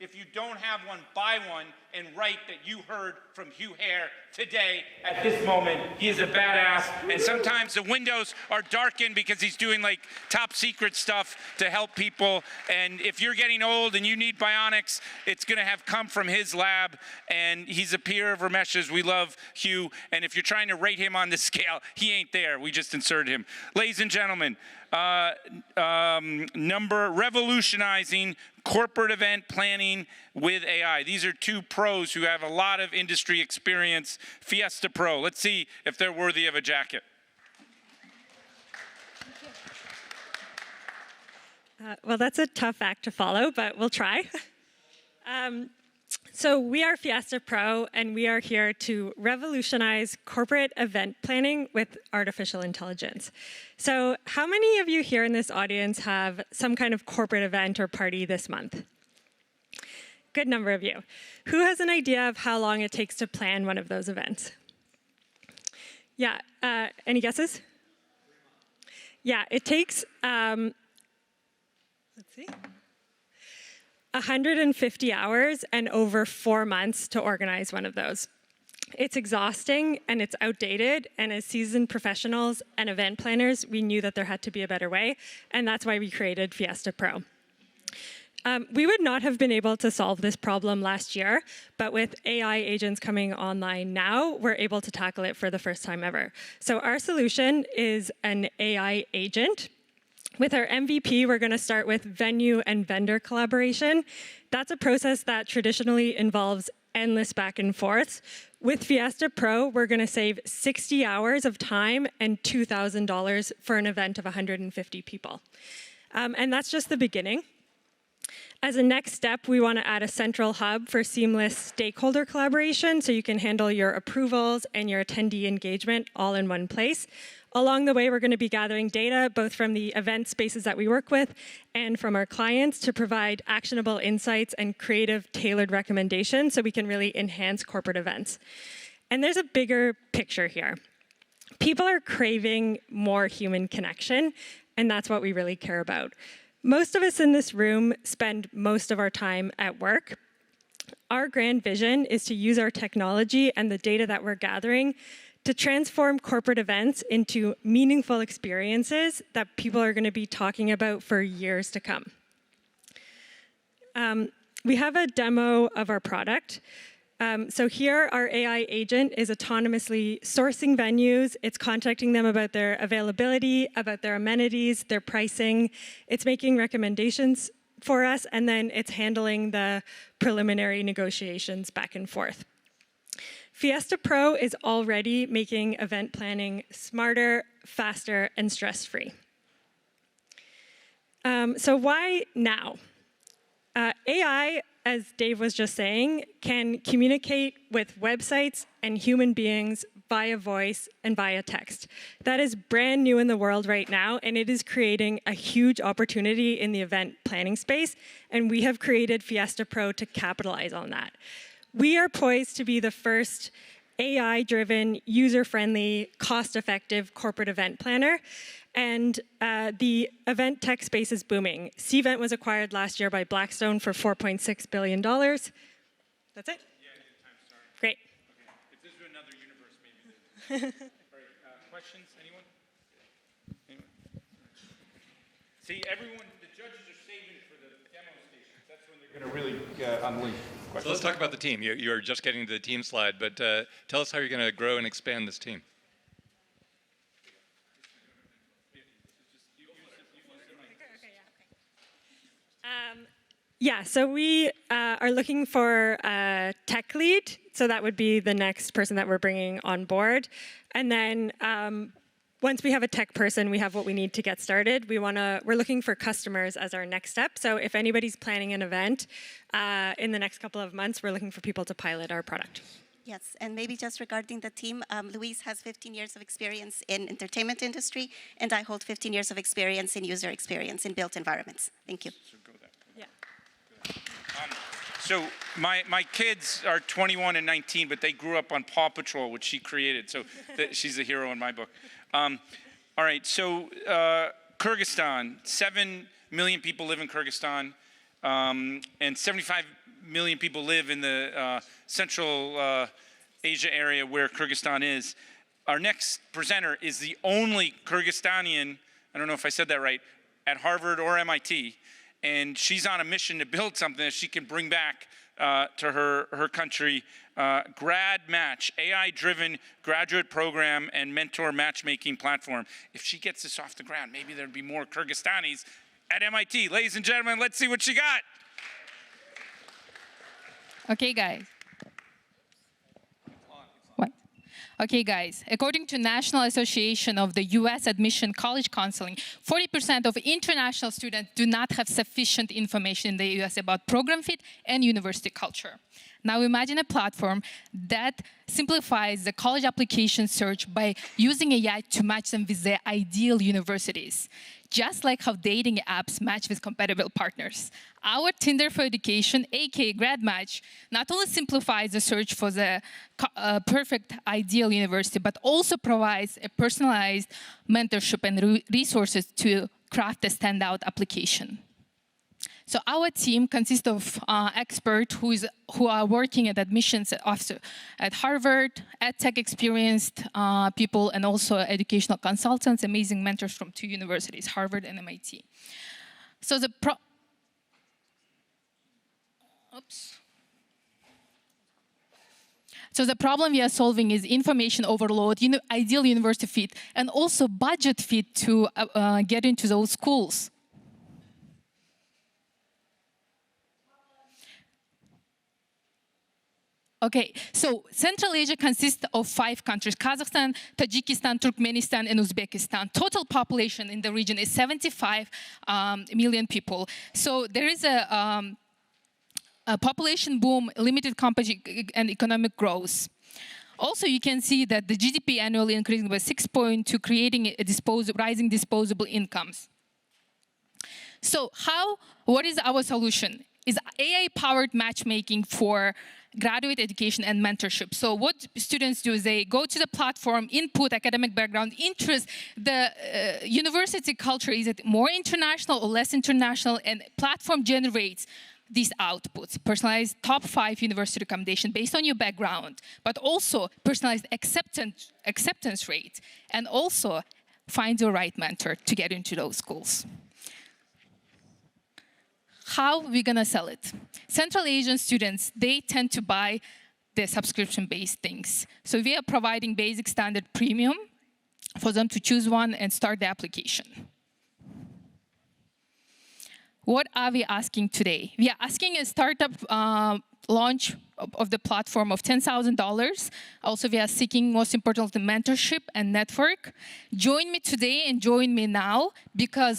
If you don't have one, buy one and write that you heard from Hugh Herr today at this moment. He is a badass. And sometimes the windows are darkened because he's doing like top secret stuff to help people. And if you're getting old and you need bionics, it's going to have come from his lab. And he's a peer of Ramesh's. We love Hugh. And if you're trying to rate him on the scale, he ain't there. We just inserted him. Ladies and gentlemen, revolutionizing corporate event planning with AI. These are two pros who have a lot of industry experience. Fiesta Pro. Let's see if they're worthy of a jacket. Well, that's a tough act to follow, but we'll try. So we are Fiesta Pro, and we are here to revolutionize corporate event planning with artificial intelligence. So how many of you here in this audience have some kind of corporate event or party this month? Good number of you. Who has an idea of how long it takes to plan one of those events? Yeah, any guesses? Yeah, it takes, let's see. 150 hours and over 4 months to organize one of those. It's exhausting and it's outdated, and as seasoned professionals and event planners, we knew that there had to be a better way, and that's why we created Fiesta Pro. We would not have been able to solve this problem last year, but with AI agents coming online now, we're able to tackle it for the first time ever. So our solution is an AI agent. With our MVP, we're going to start with venue and vendor collaboration. That's a process that traditionally involves endless back and forth. With Fiesta Pro, we're going to save 60 hours of time and $2,000 for an event of 150 people. And that's just the beginning. As a next step, we want to add a central hub for seamless stakeholder collaboration so you can handle your approvals and your attendee engagement all in one place. Along the way, we're going to be gathering data both from the event spaces that we work with and from our clients to provide actionable insights and creative, tailored recommendations so we can really enhance corporate events. And there's a bigger picture here. People are craving more human connection, and that's what we really care about. Most of us in this room spend most of our time at work. Our grand vision is to use our technology and the data that we're gathering to transform corporate events into meaningful experiences that people are going to be talking about for years to come. We have a demo of our product. So here, our AI agent is autonomously sourcing venues. It's contacting them about their availability, about their amenities, their pricing. It's making recommendations for us, and then it's handling the preliminary negotiations back and forth. Fiesta Pro is already making event planning smarter, faster, and stress-free. So why now? AI, as Dave was just saying, can communicate with websites and human beings via voice and via text. That is brand new in the world right now, and it is creating a huge opportunity in the event planning space, and we have created Fiesta Pro to capitalize on that. We are poised to be the first AI-driven, user-friendly, cost-effective corporate event planner. And the event tech space is booming. Cvent was acquired last year by Blackstone for $4.6 billion. That's it? Yeah, sorry. Great. Okay. If this were another universe, maybe. All right, questions? Anyone? See, everyone, the judges are saving for the demo stations. That's when they're going to really unleash. So let's talk about the team. You're just getting to the team slide, but tell us how you're going to grow and expand this team. Yeah, so we are looking for a tech lead. So that would be the next person that we're bringing on board. And then once we have a tech person, we have what we need to get started. We're looking for customers as our next step. So if anybody's planning an event in the next couple of months, we're looking for people to pilot our product. Yes, and maybe just regarding the team, Luis has 15 years of experience in entertainment industry, and I hold 15 years of experience in user experience in built environments. Thank you. So my kids are 21 and 19, but they grew up on Paw Patrol, which she created. So she's a hero in my book. All right, so Kyrgyzstan, 7 million people live in Kyrgyzstan, and 75 million people live in the Central Asia area where Kyrgyzstan is. Our next presenter is the only Kyrgyzstanian, I don't know if I said that right, at Harvard or MIT. And she's on a mission to build something that she can bring back to her country. GradMatch, AI-driven graduate program and mentor matchmaking platform. If she gets this off the ground, maybe there'd be more Kyrgyzstanis at MIT. Ladies and gentlemen, let's see what she got. Okay, guys. Okay, guys, according to National Association of the U.S. Admission College Counseling, 40% of international students do not have sufficient information in the U.S. about program fit and university culture. Now imagine a platform that simplifies the college application search by using AI to match them with their ideal universities, just like how dating apps match with compatible partners. Our Tinder for Education, aka GradMatch, not only simplifies the search for the perfect ideal university, but also provides a personalized mentorship and resources to craft a standout application. So our team consists of experts who are working at admissions at Harvard, EdTech experienced people, and also educational consultants, amazing mentors from 2 universities, Harvard and MIT. So the problem we are solving is information overload, ideal university fit, and also budget fit to get into those schools. Okay, so Central Asia consists of 5 countries: Kazakhstan, Tajikistan, Turkmenistan, and Uzbekistan. Total population in the region is 75 million people. So there is a population boom, limited competition, and economic growth. Also, you can see that the GDP annually increasing by 6.2, creating a rising disposable incomes. So what is our solution? Is AI-powered matchmaking for graduate education and mentorship. So what students do is they go to the platform, input academic background, interest, the university culture, is it more international or less international, and platform generates these outputs, personalized top 5 university recommendation based on your background, but also personalized acceptance rate, and also find the right mentor to get into those schools. How are we gonna sell it? Central Asian students, they tend to buy the subscription-based things. So we are providing basic, standard, premium for them to choose one and start the application. What are we asking today? We are asking a startup launch of the platform of $10,000. Also, we are seeking, most importantly, mentorship and network. Join me today and join me now, because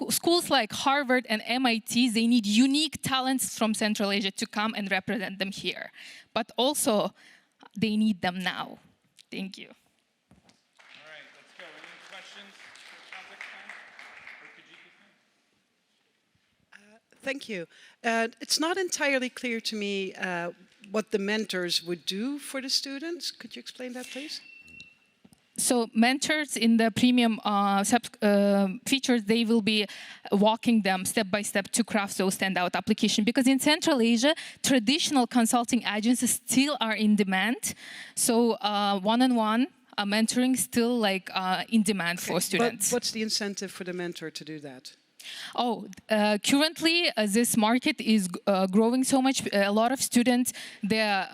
schools like Harvard and MIT, they need unique talents from Central Asia to come and represent them here. But also, they need them now. Thank you. All right, let's go. Any questions for Kazakhstan or Tajikistan? Thank you. It's not entirely clear to me what the mentors would do for the students. Could you explain that, please? So mentors in the premium features, they will be walking them step by step to craft those standout application. Because in Central Asia, traditional consulting agencies still are in demand. So one-on-one mentoring still like in demand for students. But what's the incentive for the mentor to do that? Oh, currently this market is growing so much. A lot of students, they're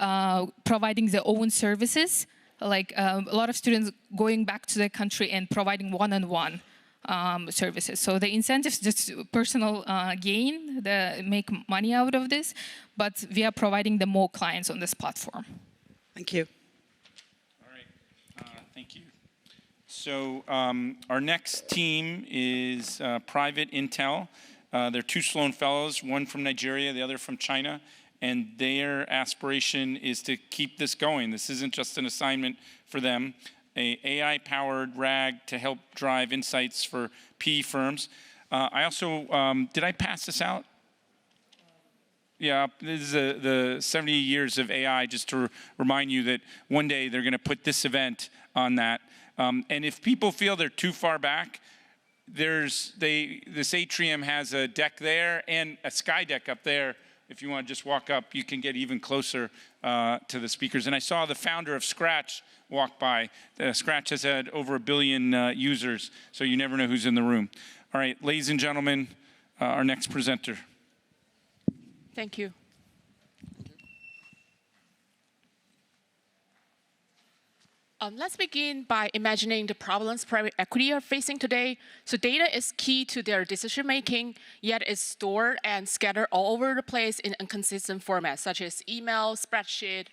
providing their own services. Like a lot of students going back to their country and providing one-on-one services. So the incentives just personal gain, they make money out of this, but we are providing them more clients on this platform. Thank you. All right, thank you. So our next team is Private Intel. They're two Sloan Fellows, one from Nigeria, the other from China. And their aspiration is to keep this going. This isn't just an assignment for them. An AI-powered RAG to help drive insights for PE firms. I also, did I pass this out? Yeah, this is the 70 years of AI, just to remind you that one day they're going to put this event on that. And if people feel they're too far back, this atrium has a deck there and a sky deck up there. If you want to just walk up, you can get even closer to the speakers. And I saw the founder of Scratch walk by. Scratch has had over 1 billion users, so you never know who's in the room. All right, ladies and gentlemen, our next presenter. Thank you. Let's begin by imagining the problems private equity are facing today. So data is key to their decision making, yet it's stored and scattered all over the place in inconsistent formats, such as email, spreadsheet,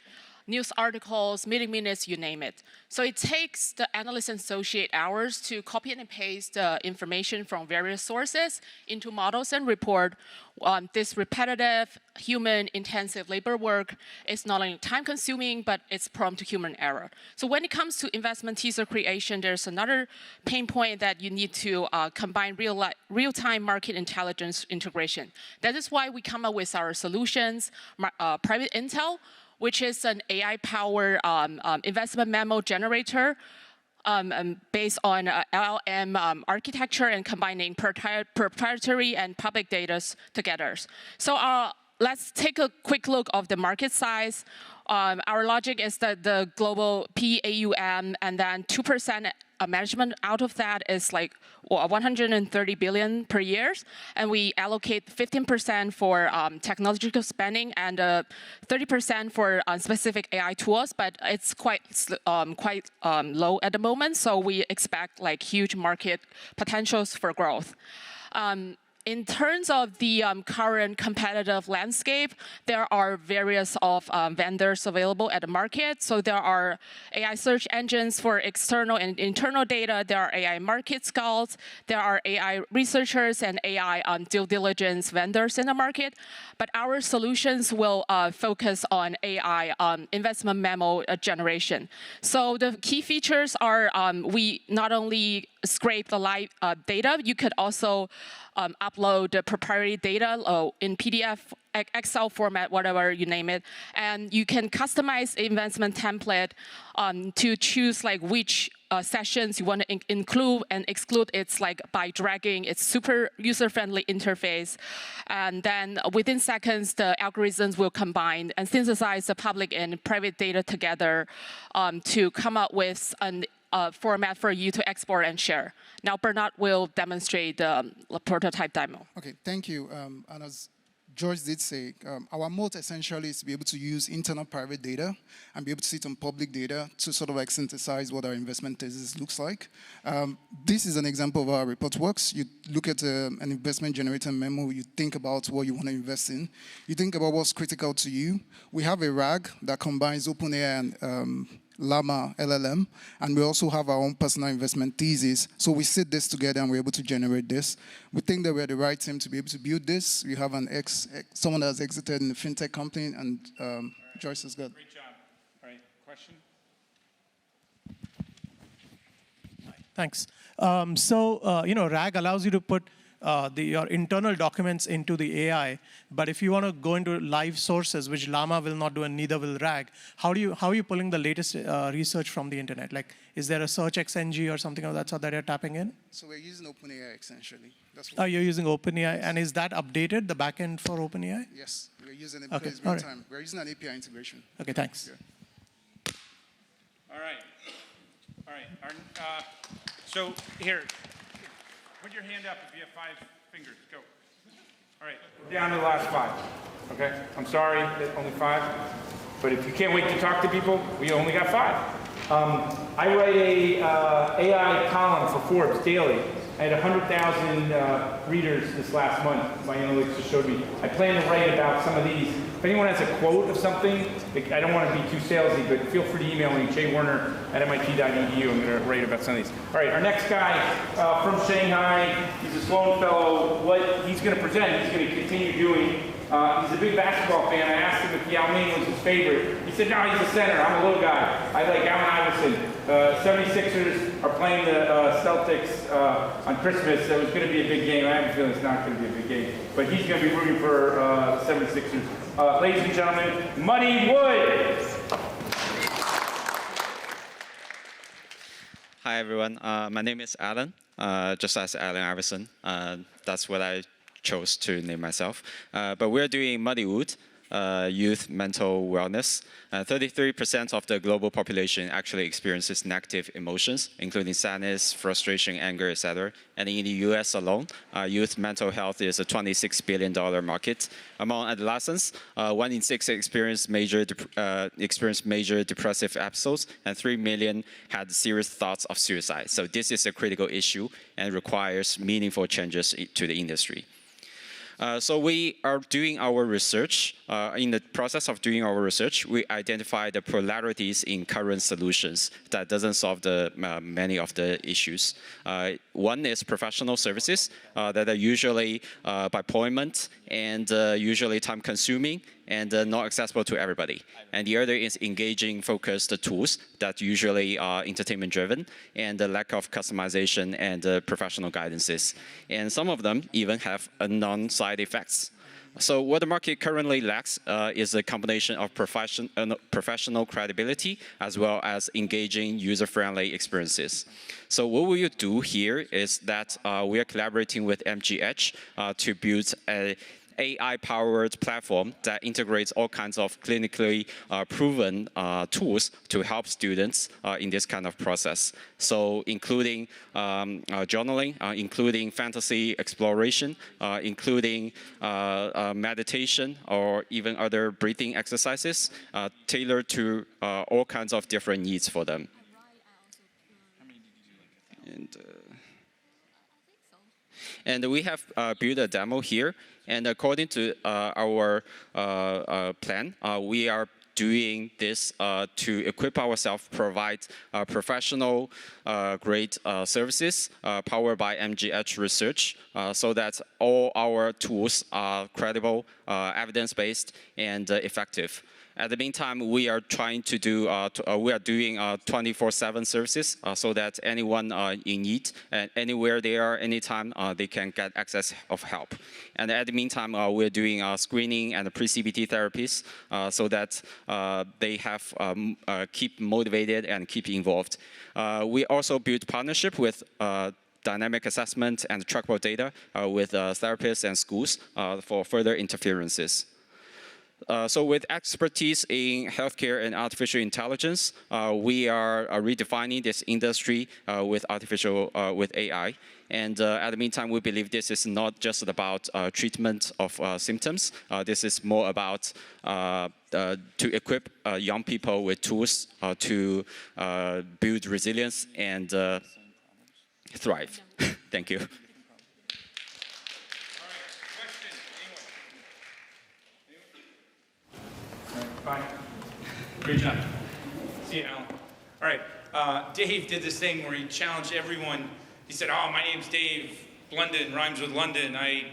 news articles, meeting minutes, you name it. So it takes the analyst and associate hours to copy and paste the information from various sources into models and report. This repetitive, human-intensive labor work is not only time-consuming, but it's prone to human error. So when it comes to investment teaser creation, there's another pain point that you need to combine real-time market intelligence integration. That is why we come up with our solutions, Private Intel, which is an AI-powered investment memo generator based on LLM architecture and combining proprietary and public data together. So let's take a quick look of the market size. Our logic is that the global PAUM and then 2% management out of that is like 130 billion per year, and we allocate 15% for technological spending and 30% for specific AI tools, but it's quite low at the moment, so we expect like huge market potentials for growth. In terms of the current competitive landscape, there are various vendors available at the market. So there are AI search engines for external and internal data. There are AI market scouts. There are AI researchers and AI due diligence vendors in the market. But our solutions will focus on AI investment memo generation. So the key features are we not only scrape the live data, you could also upload the proprietary data in PDF, Excel format, whatever you name it, and you can customize the investment template to choose like which sessions you want to include and exclude. It's like by dragging. It's super user-friendly interface, and then within seconds, the algorithms will combine and synthesize the public and private data together to come up with an format for you to export and share. Now Bernard will demonstrate the prototype demo. Okay, thank you. And as George did say, our moat essentially is to be able to use internal private data and be able to sit on public data to sort of like synthesize what our investment thesis looks like. This is an example of how our report works. You look at an investment generator memo, you think about what you want to invest in, you think about what's critical to you. We have a RAG that combines OpenAI and Llama LLM, and we also have our own personal investment thesis. So we sit this together and we're able to generate this. We think that we're the right team to be able to build this. We have someone that has exited in the fintech company, and Joyce has got. Great job. All right, question? Thanks. RAG allows you to put your internal documents into the AI, but if you want to go into live sources, which Llama will not do and neither will RAG, how are you pulling the latest research from the internet? Like, is there a search XNG or something of that sort that you're tapping in? So we're using OpenAI essentially. You're using OpenAI, and is that updated, the backend for OpenAI? Yes, we're using it Okay, because all real right. time. We're using an API integration. Okay, thanks. Yeah. All right. All right. So here, put your hand up if you have 5 fingers. Go. All right. We're down to the last 5. Okay? I'm sorry, only 5. But if you can't wait to talk to people, we only got 5. I write a AI column for Forbes daily. I had 100,000 readers this last month. My analytics just showed me. I plan to write about some of these. If anyone has a quote of something, I don't want to be too salesy, but feel free to email me, jwarner@mit.edu. I'm going to write about some of these. All right, our next guy from Shanghai, he's a Sloan Fellow. What he's going to present, he's going to continue doing. He's a big basketball fan. I asked him if Yao Ming was his favorite. He said, no, he's a center. I'm a little guy. I like Allen Iverson. 76ers are playing the Celtics on Christmas, so it's going to be a big game. I have a feeling it's not going to be a big game. But he's going to be rooting for the 76ers. Ladies and gentlemen, Muddy Wood. Hi, everyone. My name is Alan, just as Allen Iverson. That's what I chose to name myself. But we're doing Muddy Wood, youth mental wellness. 33% of the global population actually experiences negative emotions, including sadness, frustration, anger, etc. And in the US alone, youth mental health is a $26 billion market. Among adolescents, 1 in 6 experienced major depressive episodes, and 3 million had serious thoughts of suicide. So this is a critical issue and requires meaningful changes to the industry. So we are doing our research. In the process of doing our research, we identify the polarities in current solutions that doesn't solve many of the issues. One is professional services that are usually by appointment and usually time-consuming and not accessible to everybody. And the other is engaging focused tools that usually are entertainment-driven and the lack of customization and professional guidances. And some of them even have non-side effects. So what the market currently lacks is a combination of professional credibility as well as engaging user-friendly experiences. So what we will do here is that we are collaborating with MGH to build a AI-powered platform that integrates all kinds of clinically proven tools to help students in this kind of process. So including journaling, including fantasy exploration, including meditation, or even other breathing exercises tailored to all kinds of different needs for them. And we have built a demo here. And according to our plan, we are doing this to equip ourselves, provide professional grade services powered by MGH research so that all our tools are credible, evidence-based, and effective. At the meantime, we are trying to do, we are doing 24/7 services so that anyone in need, anywhere they are, anytime, they can get access of help. And at the meantime, we're doing screening and pre-CBT therapies so that they have keep motivated and keep involved. We also build partnership with dynamic assessment and trackable data with therapists and schools for further interferences. So with expertise in healthcare and artificial intelligence, we are redefining this industry with AI. And at the meantime, we believe this is not just about treatment of symptoms. This is more about to equip young people with tools to build resilience and thrive. Thank you. Bye. Great job. See you, Alan. All right. Dave did this thing where he challenged everyone. He said, "Oh, my name's Dave. London rhymes with London. I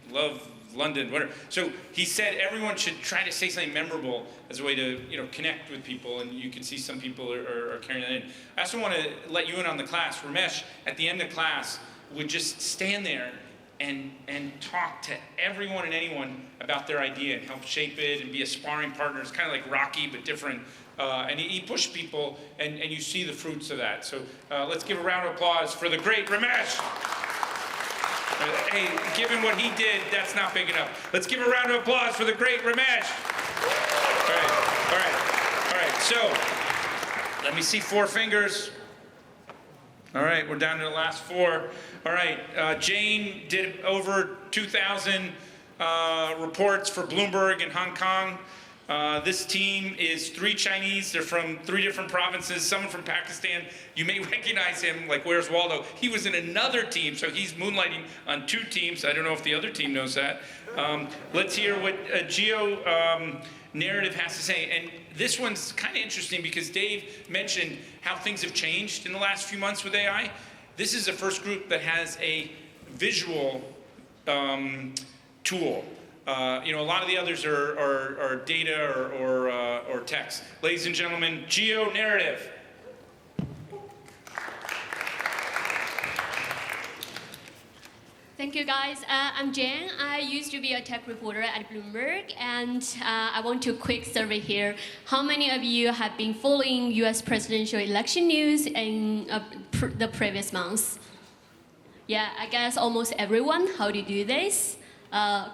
love London." Whatever. So he said everyone should try to say something memorable as a way to, connect with people. And you can see some people are carrying that in. I also want to let you in on the class. Ramesh, at the end of class, would just stand there and talk to everyone and anyone about their idea and help shape it and be a sparring partner. It's kind of like Rocky, but different. And he pushed people, and you see the fruits of that. So let's give a round of applause for the great Ramesh. Hey, given what he did, that's not big enough. Let's give a round of applause for the great Ramesh. All right. So let me see 4 fingers. All right, we're down to the last 4. All right, Jane did over 2,000 reports for Bloomberg in Hong Kong. This team is 3 Chinese. They're from 3 different provinces, someone from Pakistan. You may recognize him, like Where's Waldo? He was in another team, so he's moonlighting on 2 teams. I don't know if the other team knows that. Let's hear what GeoNarrative has to say. And this one's kind of interesting because Dave mentioned how things have changed in the last few months with AI. This is the first group that has a visual tool. A lot of the others are data or text. Ladies and gentlemen, GeoNarrative. Thank you, guys. I'm Jen. I used to be a tech reporter at Bloomberg, and I want to quick survey here. How many of you have been following U.S. presidential election news in the previous months? Yeah, I guess almost everyone. How do you do this?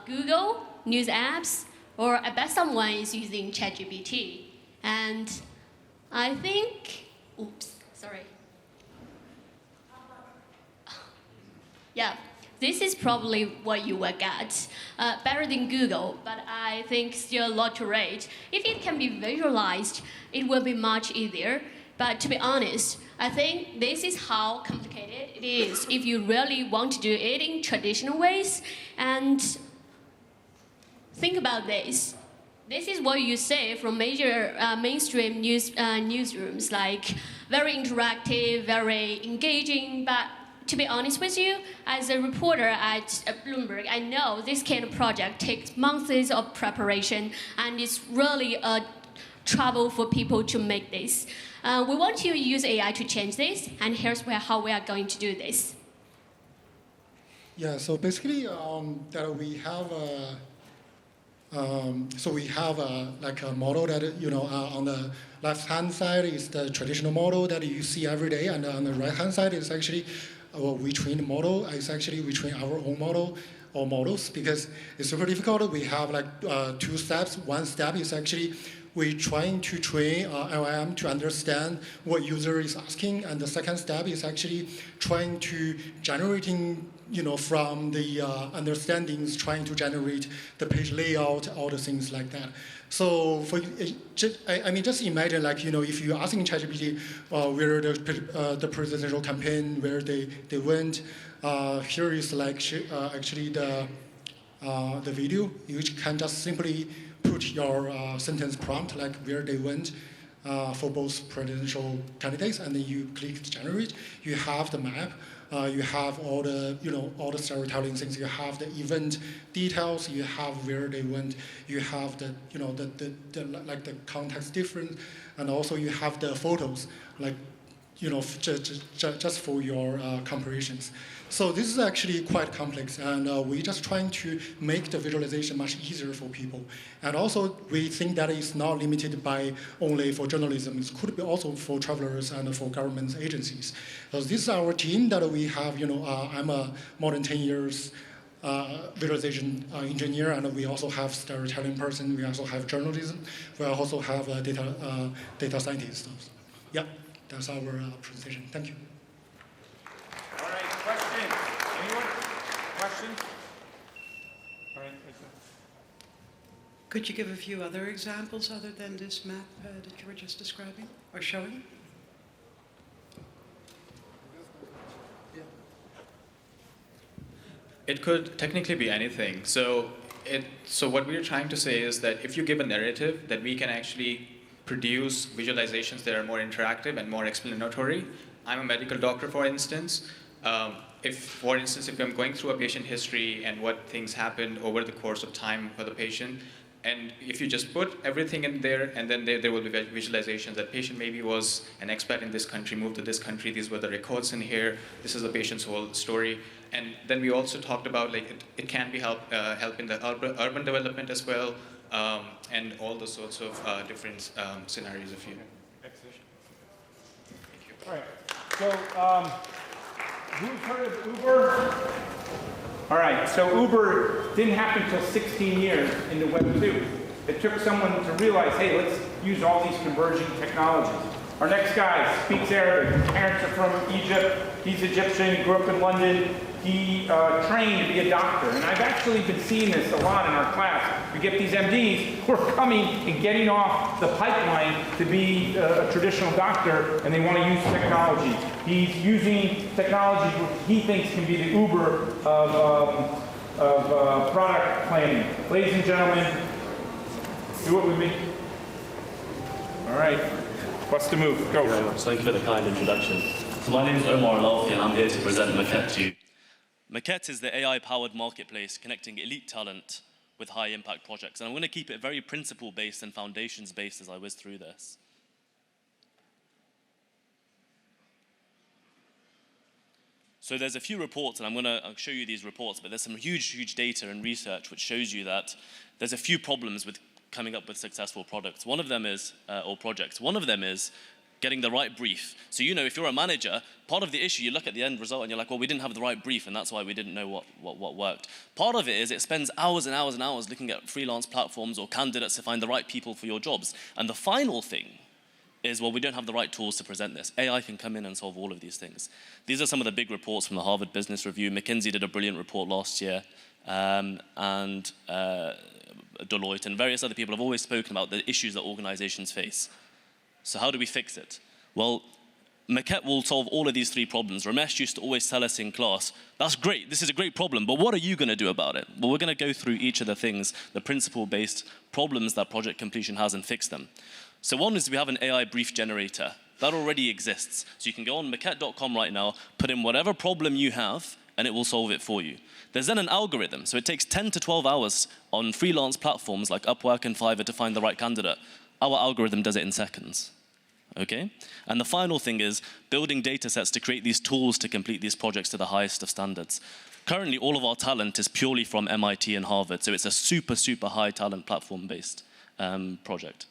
Google, news apps, or I bet someone is using ChatGPT. And I think, yeah. This is probably what you will get. Better than Google, but I think still a lot to rate. If it can be visualized, it will be much easier. But to be honest, I think this is how complicated it is if you really want to do it in traditional ways. And think about this. This is what you say from major mainstream newsrooms, like very interactive, very engaging, but to be honest with you, as a reporter at Bloomberg, I know this kind of project takes months of preparation, and it's really a trouble for people to make this. We want to use AI to change this, and here's how we are going to do this. Yeah, so basically, that we have like a model that on the left-hand side is the traditional model that you see every day, and on the right-hand side is actually we train model. It's actually we train our own model or models because it's super difficult. We have like 2 steps. One step is actually we're trying to train LLM to understand what user is asking, and the second step is actually trying to generating from the understandings, trying to generate the page layout, all the things like that. So just imagine if you're asking ChatGPT where the presidential campaign, where they went, here is actually the video. You can just simply put your sentence prompt like where they went for both presidential candidates, and then you click generate. You have the map. You have all the all the storytelling things. You have the event details. You have where they went. You have the the context difference, and also you have the photos just for your comparisons. So this is actually quite complex, and we're just trying to make the visualization much easier for people. And also, we think that it's not limited by only for journalism. It could be also for travelers and for government agencies. So this is our team that we have. I'm more than 10 years visualization engineer, and we also have storytelling person. We also have journalism. We also have data scientists. Yeah, that's our presentation. Thank you. All right, questions? Anyone? Questions? All right. Could you give a few other examples other than this map that you were just describing or showing? It could technically be anything. So what we're trying to say is that if you give a narrative, that we can actually produce visualizations that are more interactive and more explanatory. I'm a medical doctor, for instance. If I'm going through a patient history and what things happened over the course of time for the patient, and if you just put everything in there, and then there will be visualizations that patient maybe was an expat in this country, moved to this country, these were the records in here, this is the patient's whole story. And then we also talked about it can be help in the urban development as well, and all the sorts of different scenarios of you. All right. So, who's heard of Uber? All right. So Uber didn't happen until 16 years into Web 2. It took someone to realize, hey, let's use all these converging technologies. Our next guy speaks Arabic. His parents are from Egypt. He's Egyptian. He grew up in London. He trained to be a doctor. And I've actually been seeing this a lot in our class. We get these MDs who are coming and getting off the pipeline to be a traditional doctor, and they want to use technology. He's using technology which he thinks can be the Uber of product planning. Ladies and gentlemen, do it with me. All right. What's the move? Go. Thank you for the kind introduction. So my name is Omar Alfi, and I'm here to present Moccet to you. Moccet is the AI-powered marketplace connecting elite talent with high-impact projects. And I'm going to keep it very principle-based and foundations-based as I whiz through this. So there's a few reports, and I'm going to show you these reports, but there's some huge data and research which shows you that there's a few problems with coming up with successful products. One of them is, or projects. One of them is getting the right brief. So if you're a manager, part of the issue, you look at the end result and you're like, well, we didn't have the right brief, and that's why we didn't know what worked. Part of it is it spends hours and hours and hours looking at freelance platforms or candidates to find the right people for your jobs. And the final thing is, well, we don't have the right tools to present this. AI can come in and solve all of these things. These are some of the big reports from the Harvard Business Review. McKinsey did a brilliant report last year, and Deloitte and various other people have always spoken about the issues that organizations face. So how do we fix it? Well, Moccet will solve all of these three problems. Ramesh used to always tell us in class, that's great, this is a great problem, but what are you going to do about it? Well, we're going to go through each of the things, the principle-based problems that project completion has, and fix them. So one is we have an AI brief generator. That already exists. So you can go on moccet.com right now, put in whatever problem you have, and it will solve it for you. There's then an algorithm. So it takes 10 to 12 hours on freelance platforms like Upwork and Fiverr to find the right candidate. Our algorithm does it in seconds. Okay? And the final thing is building data sets to create these tools to complete these projects to the highest of standards. Currently, all of our talent is purely from MIT and Harvard, so it's a super high talent platform-based project.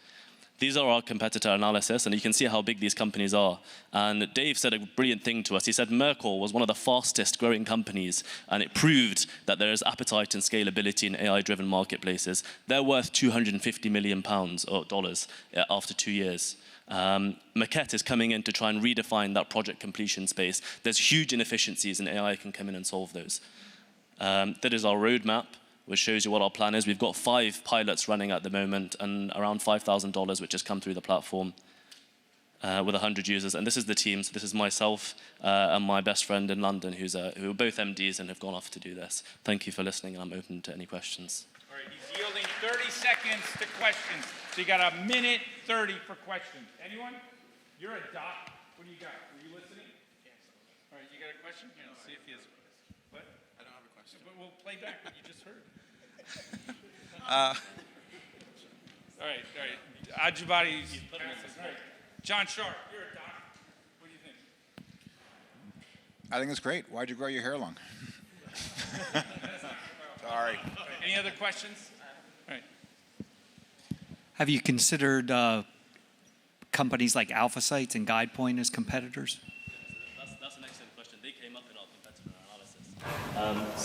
These are our competitor analysis, and you can see how big these companies are. And Dave said a brilliant thing to us. He said Merkle was one of the fastest growing companies, and it proved that there is appetite and scalability in AI-driven marketplaces. They're worth £250 million or dollars after 2 years. Moccet is coming in to try and redefine that project completion space. There's huge inefficiencies, and AI can come in and solve those. That is our roadmap, which shows you what our plan is. We've got 5 pilots running at the moment and around $5,000 which has come through the platform with 100 users. And this is the team. So this is myself and my best friend in London who are both MDs and have gone off to do this. Thank you for listening, and I'm open to any questions. All right, he's yielding 30 seconds to questions. So you got a minute 30 for questions. Anyone? You're a doc. What do you got? Are you listening? Yes. All right, you got a question? Yeah, let's see if he has. What? I don't have a question. But we'll play back what you just heard. All right. Ajibadi's passes. All right. John Sharp, you're a doc. What do you think? I think it's great. Why'd you grow your hair long? Sorry. Any other questions? All right. Have you considered companies like AlphaSites and GuidePoint as competitors? That's an excellent question. They came up in our competitor analysis.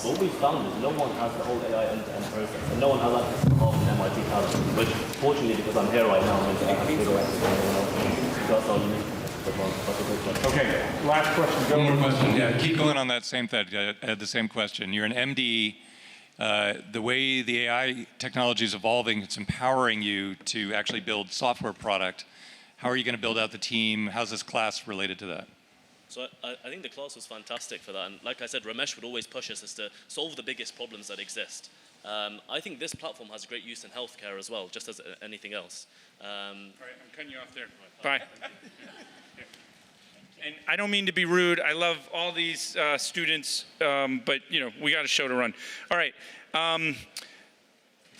What we found is no one has the whole AI end-to-end process, and no one has access to half an MIT talent, which fortunately, because I'm here right now, means I have to go back to anyone else. So that's our unique advantage. Okay, last question. One more question. Yeah, keep going on that same thread. I had the same question. You're an MD. The way the AI technology is evolving, it's empowering you to actually build software product. How are you going to build out the team? How's this class related to that? So I think the class was fantastic for that. And like I said, Ramesh would always push us as to solve the biggest problems that exist. I think this platform has great use in healthcare as well, just as anything else. All right, I'm cutting you off there. Bye. And I don't mean to be rude. I love all these students, but you know, we got a show to run. All right.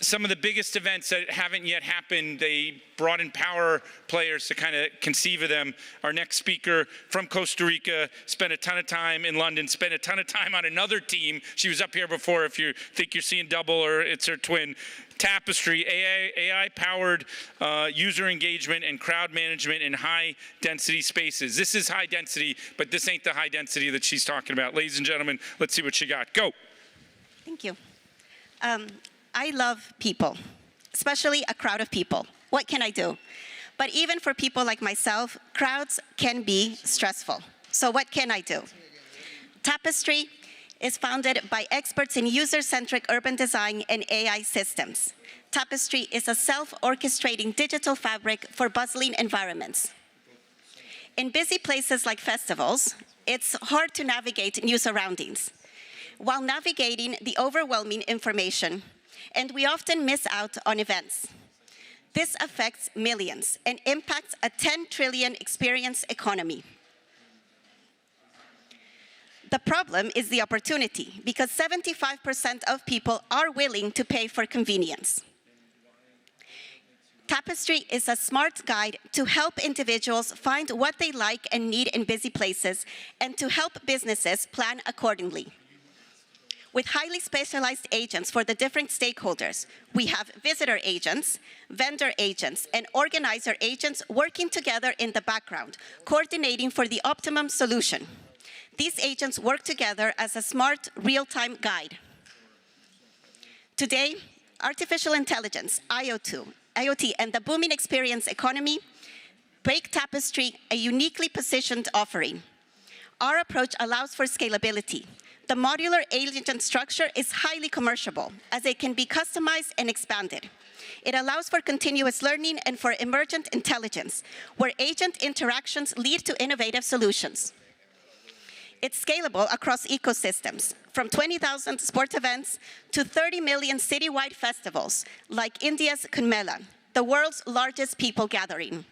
Some of the biggest events that haven't yet happened, they brought in power players to kind of conceive of them. Our next speaker from Costa Rica spent a ton of time in London, spent a ton of time on another team. She was up here before if you think you're seeing double or it's her twin. Tapestry, AI-powered user engagement and crowd management in high-density spaces. This is high density, but this ain't the high density that she's talking about. Ladies and gentlemen, let's see what she got. Go. Thank you. I love people, especially a crowd of people. What can I do? But even for people like myself, crowds can be stressful. So what can I do? Tapestry is founded by experts in user-centric urban design and AI systems. Tapestry is a self-orchestrating digital fabric for bustling environments. In busy places like festivals, it's hard to navigate new surroundings while navigating the overwhelming information, and we often miss out on events. This affects millions and impacts a 10 trillion experience economy. The problem is the opportunity, because 75% of people are willing to pay for convenience. Tapestry is a smart guide to help individuals find what they like and need in busy places, and to help businesses plan accordingly. With highly specialized agents for the different stakeholders, we have visitor agents, vendor agents, and organizer agents working together in the background, coordinating for the optimum solution. These agents work together as a smart, real-time guide. Today, artificial intelligence, IoT, and the booming experience economy make Tapestry a uniquely positioned offering. Our approach allows for scalability. The modular agent structure is highly commerciable, as it can be customized and expanded. It allows for continuous learning and for emergent intelligence, where agent interactions lead to innovative solutions. It's scalable across ecosystems, from 20,000 sport events to 30 million citywide festivals, like India's Kumbh Mela, the world's largest people gathering.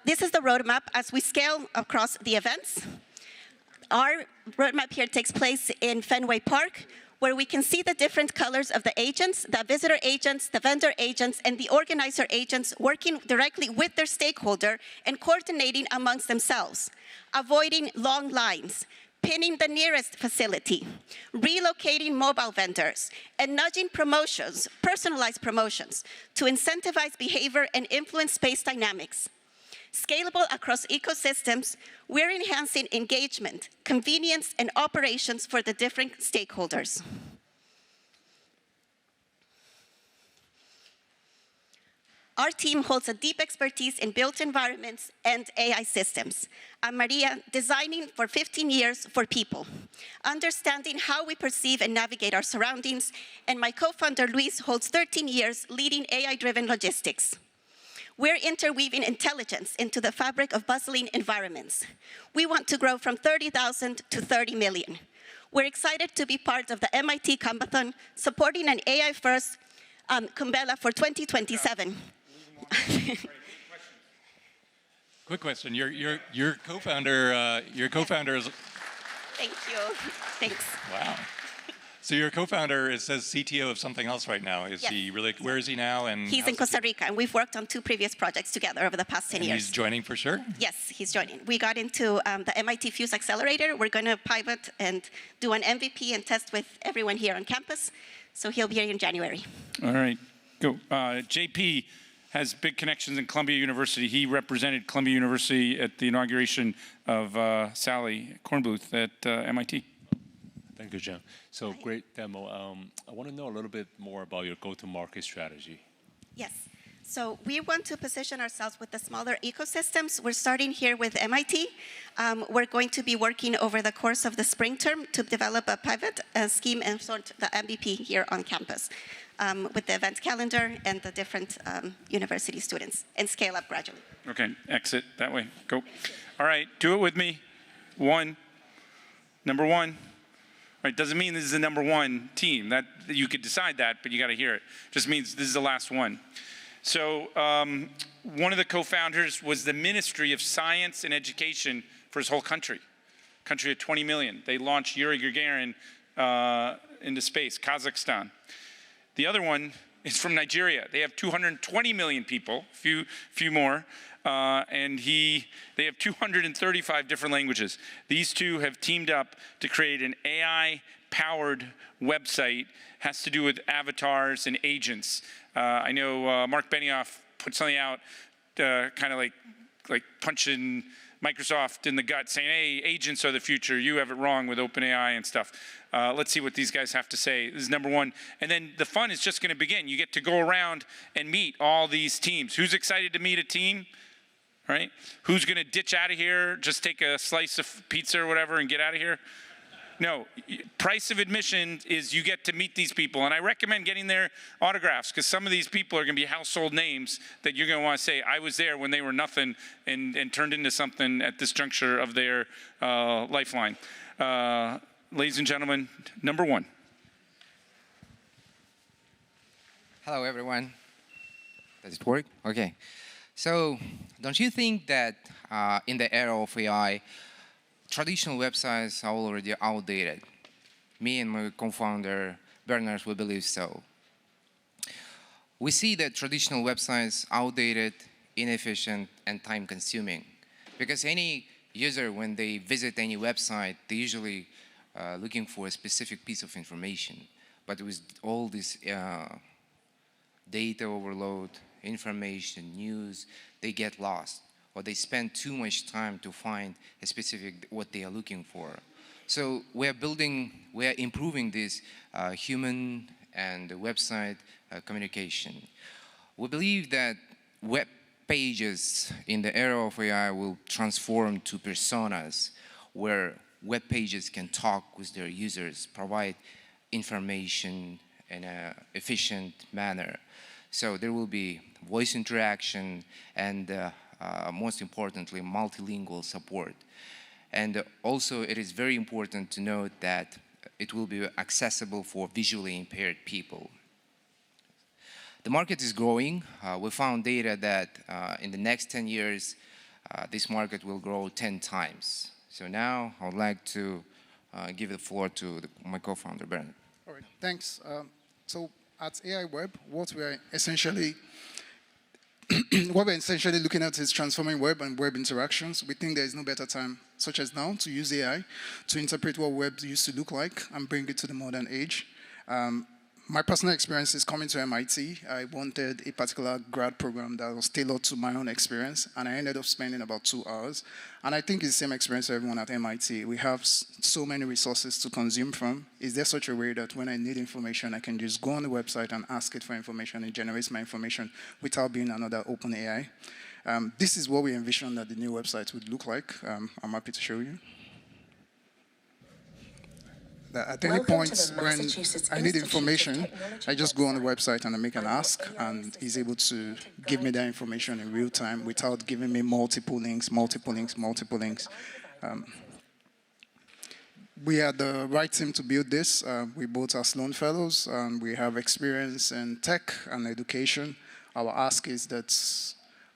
This is the roadmap as we scale across the events. Our roadmap here takes place in Fenway Park, where we can see the different colors of the agents, the visitor agents, the vendor agents, and the organizer agents working directly with their stakeholder and coordinating amongst themselves, avoiding long lines, pinning the nearest facility, relocating mobile vendors, and nudging promotions, personalized promotions, to incentivize behavior and influence space dynamics. Scalable across ecosystems, we're enhancing engagement, convenience, and operations for the different stakeholders. Our team holds a deep expertise in built environments and AI systems. I'm Maria, designing for 15 years for people, understanding how we perceive and navigate our surroundings, and my co-founder Luis holds 13 years leading AI-driven logistics. We're interweaving intelligence into the fabric of bustling environments. We want to grow from 30,000 to 30 million. We're excited to be part of the MIT Combathon, supporting an AI-first Kumbh Mela for 2027. Quick question. Your co-founder is. Thank you. Thanks. Wow. So your co-founder, it says CTO of something else right now. Is Yes. he really? Where is he now? And He's in Costa Rica, and we've worked on 2 previous projects together over the past 10 years. He's joining for sure. Yes, he's joining. We got into the MIT Fuse Accelerator. We're going to pivot and do an MVP and test with everyone here on campus. So he'll be here in January. All right, go. JP, has big connections in Columbia University. He represented Columbia University at the inauguration of Sally Kornbluth at MIT. Thank you, John. So great demo. I want to know a little bit more about your go-to-market strategy. Yes. So we want to position ourselves with the smaller ecosystems. We're starting here with MIT. We're going to be working over the course of the spring term to develop a pivot scheme and sort the MVP here on campus with the event calendar and the different university students and scale up gradually. Okay, exit that way. Go. All right, do it with me. Number one. All right, doesn't mean this is the number one team. That you could decide that, but you got to hear it. Just means this is the last one. So one of the co-founders was the Ministry of Science and Education for his whole country of 20 million. They launched Yuri Gagarin into space, Kazakhstan. The other one is from Nigeria. They have 220 million people, few more, and they have 235 different languages. These two have teamed up to create an AI-powered website. Has to do with avatars and agents. I know Mark Benioff put something out, kind of like punching Microsoft in the gut, saying, "Hey, agents are the future. You have it wrong with OpenAI and stuff." Let's see what these guys have to say. This is number one. And then the fun is just going to begin. You get to go around and meet all these teams. Who's excited to meet a team? Right? Who's going to ditch out of here, just take a slice of pizza or whatever and get out of here? No, price of admission is you get to meet these people. And I recommend getting their autographs because some of these people are going to be household names that you're going to want to say, I was there when they were nothing and turned into something at this juncture of their lifeline. Ladies and gentlemen, number one. Hello, everyone. Does it work? Okay. So don't you think that in the era of AI, traditional websites are already outdated? Me and my co-founder, Bernard, we believe so. We see that traditional websites are outdated, inefficient, and time-consuming. Because any user, when they visit any website, they usually looking for a specific piece of information. But with all this data overload, information, news, they get lost. Or they spend too much time to find a specific what they are looking for. So we're improving this human and website communication. We believe that web pages in the era of AI will transform to personas where web pages can talk with their users, provide information in an efficient manner. So there will be voice interaction and most importantly, multilingual support. And also, it is very important to note that it will be accessible for visually impaired people. The market is growing. We found data that in the next 10 years, this market will grow 10 times. So now, I would like to give the floor to my co-founder, Bernard. All right, thanks. So at AIWeb, what we're essentially looking at is transforming web and web interactions. We think there is no better time, such as now, to use AI to interpret what web used to look like and bring it to the modern age. My personal experience is coming to MIT. I wanted a particular grad program that was tailored to my own experience, and I ended up spending about 2 hours. And I think it's the same experience for everyone at MIT. We have so many resources to consume from. Is there such a way that when I need information, I can just go on the website and ask it for information, and it generates my information without being another open AI? This is what we envision that the new website would look like. I'm happy to show you. At any point when I need information, I just go on the website and I make an ask, and he's able to give me that information in real time without giving me multiple links. We are the right team to build this. We both are Sloan Fellows, and we have experience in tech and education. Our ask is that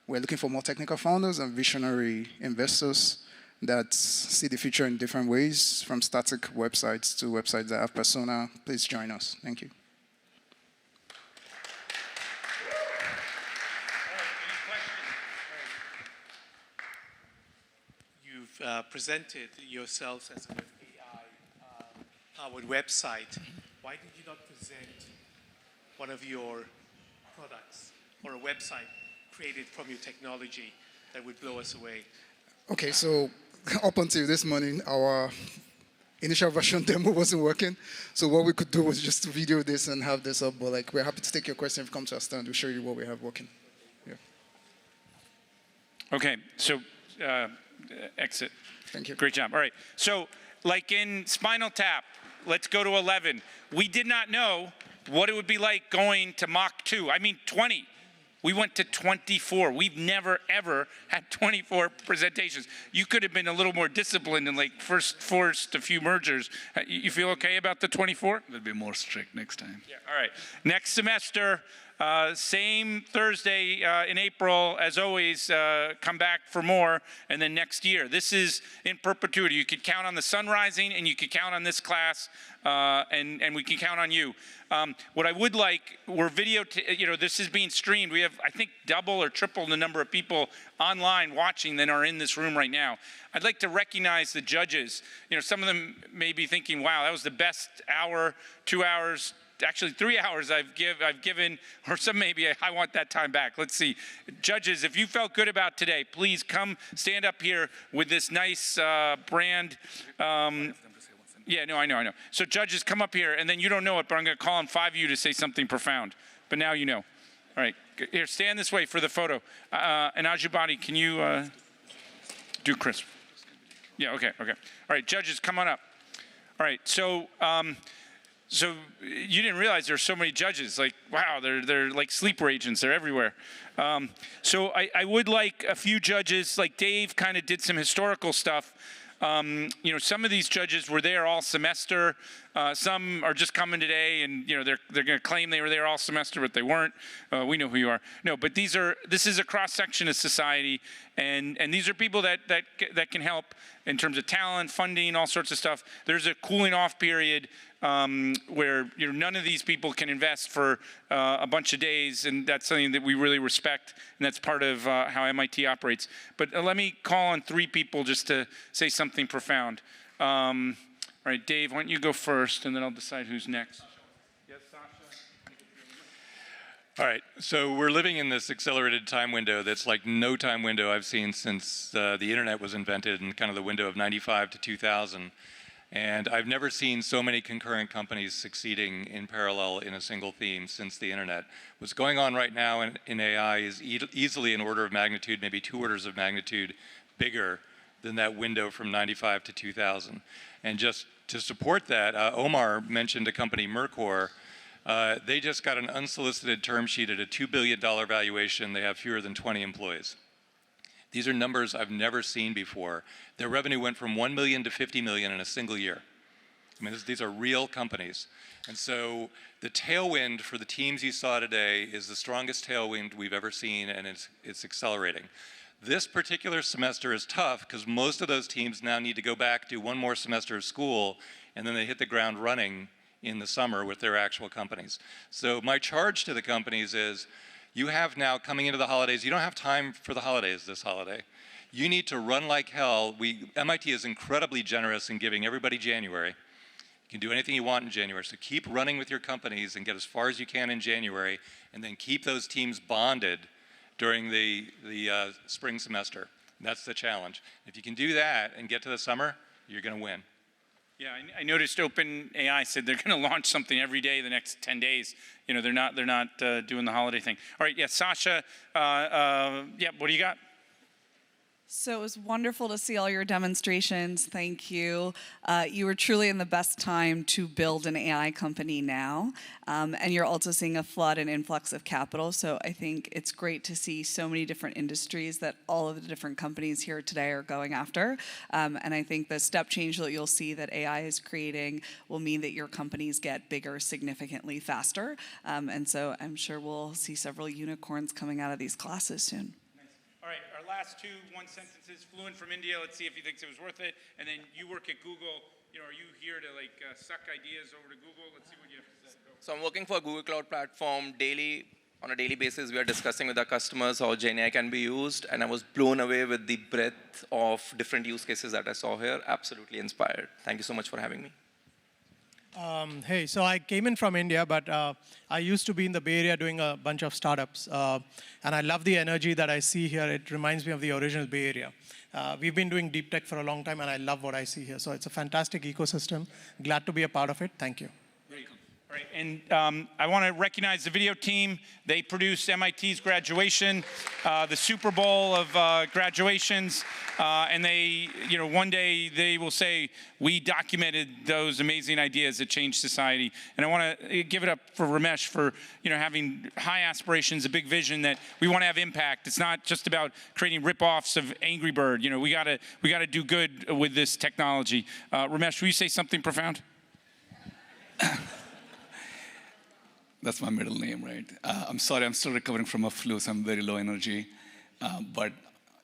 we're looking for more technical founders and visionary investors that see the future in different ways, from static websites to websites that have persona. Please join us. Thank you. You've presented yourselves as an AI-powered website. Why did you not present one of your products or a website created from your technology that would blow us away? Okay, so up until this morning, our initial version demo wasn't working. So what we could do was just to video this and have this up. But like, we're happy to take your question if you come to our stand. We'll show you what we have working. Yeah. Okay, so exit. Thank you. Great job. All right. So like in Spinal Tap, let's go to 11. We did not know what it would be like going to Mach 2. I mean 20. We went to 24. We've never, ever had 24 presentations. You could have been a little more disciplined and like forced a few mergers. You feel okay about the 24? We'll be more strict next time. Yeah, all right. Next semester, same Thursday in April, as always, come back for more, and then next year. This is in perpetuity. You could count on the sun rising, and you could count on this class, and we can count on you. What I would like, we're this is being streamed. We have, I think, double or triple the number of people online watching than are in this room right now. I'd like to recognize the judges. Some of them may be thinking, wow, that was the best hour, 2 hours, actually 3 hours I've given, or some maybe I want that time back. Let's see. Judges, if you felt good about today, please come stand up here with this nice brand. Yeah, no, I know. So judges, come up here, and then you don't know it, but I'm going to call on 5 of you to say something profound. But now you know. All right, here, stand this way for the photo. And Ajubadi, can you do Chris? Yeah, okay. All right, judges, come on up. All right, so you didn't realize there were so many judges. Like, wow, they're like sleeper agents. They're everywhere. So I would like a few judges, like Dave kind of did some historical stuff. Some of these judges were there all semester. Some are just coming today, and they're going to claim they were there all semester, but they weren't. We know who you are. No, but this is a cross section of society, and these are people that can help in terms of talent, funding, all sorts of stuff. There's a cooling off period where none of these people can invest for a bunch of days, and that's something that we really respect, and that's part of how MIT operates. But let me call on 3 people just to say something profound. All right, Dave, why don't you go first, and then I'll decide who's next. Yes, Sasha? All right, so we're living in this accelerated time window that's like no time window I've seen since the internet was invented in kind of the window of 95 to 2000. And I've never seen so many concurrent companies succeeding in parallel in a single theme since the internet. What's going on right now in AI is easily an order of magnitude, maybe 2 orders of magnitude bigger than that window from 95 to 2000. And just to support that, Omar mentioned a company, Mercor. They just got an unsolicited term sheet at a $2 billion valuation. They have fewer than 20 employees. These are numbers I've never seen before. Their revenue went from 1 million to 50 million in a single year. I mean, these are real companies. And so the tailwind for the teams you saw today is the strongest tailwind we've ever seen, and it's accelerating. This particular semester is tough because most of those teams now need to go back, do 1 more semester of school, and then they hit the ground running in the summer with their actual companies. So my charge to the companies is, you have now, coming into the holidays, you don't have time for the holidays this holiday. You need to run like hell. MIT is incredibly generous in giving everybody January. You can do anything you want in January. So keep running with your companies and get as far as you can in January, and then keep those teams bonded during the spring semester. That's the challenge. If you can do that and get to the summer, you're going to win. Yeah, I noticed OpenAI said they're going to launch something every day the next 10 days. They're not doing the holiday thing. All right, yeah, Sasha, what do you got? So it was wonderful to see all your demonstrations. Thank you. You were truly in the best time to build an AI company now. And you're also seeing a flood and influx of capital. So I think it's great to see so many different industries that all of the different companies here today are going after. And I think the step change that you'll see that AI is creating will mean that your companies get bigger significantly faster. And so I'm sure we'll see several unicorns coming out of these classes soon. All right, our last 2 one sentences. Fluent from India. Let's see if he thinks it was worth it. And then you work at Google. Are you here to suck ideas over to Google? Let's see what you have to say. Go. So I'm working for Google Cloud Platform daily. On a daily basis, we are discussing with our customers how GenAI can be used. And I was blown away with the breadth of different use cases that I saw here. Absolutely inspired. Thank you so much for having me. Hey, so I came in from India, but I used to be in the Bay Area doing a bunch of startups. And I love the energy that I see here. It reminds me of the original Bay Area. We've been doing deep tech for a long time, and I love what I see here. So it's a fantastic ecosystem. Glad to be a part of it. Thank you. All right, and I want to recognize the video team. They produced MIT's graduation, the Super Bowl of graduations, and they, one day they will say, we documented those amazing ideas that changed society. And I want to give it up for Ramesh for, having high aspirations, a big vision that we want to have impact. It's not just about creating rip-offs of Angry Bird. We gotta do good with this technology. Ramesh, will you say something profound? That's my middle name, right? I'm sorry, I'm still recovering from a flu, so I'm very low energy. But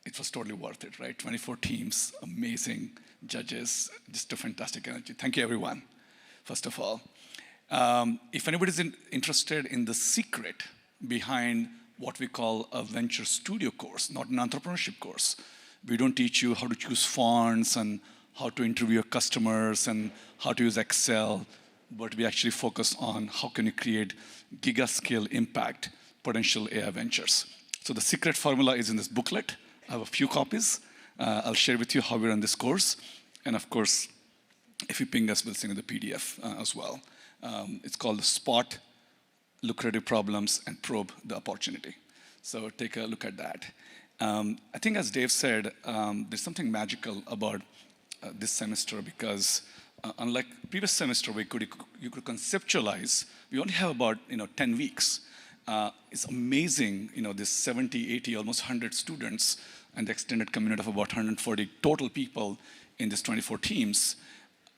it was totally worth it, right? 24 teams, amazing judges, just a fantastic energy. Thank you, everyone, first of all. If anybody's interested in the secret behind what we call a venture studio course, not an entrepreneurship course, we don't teach you how to choose fonts and how to interview your customers and how to use Excel, but we actually focus on how can you create giga-scale impact potential AI ventures. So the secret formula is in this booklet. I have a few copies. I'll share with you how we run this course. And of course, if you ping us, we'll send you the PDF as well. It's called Spot Lucrative Problems and Probe the Opportunity. So take a look at that. I think as Dave said, there's something magical about this semester because unlike previous semester, you could conceptualize. We only have about 10 weeks. It's amazing, this 70, 80, almost 100 students and the extended community of about 140 total people in these 24 teams.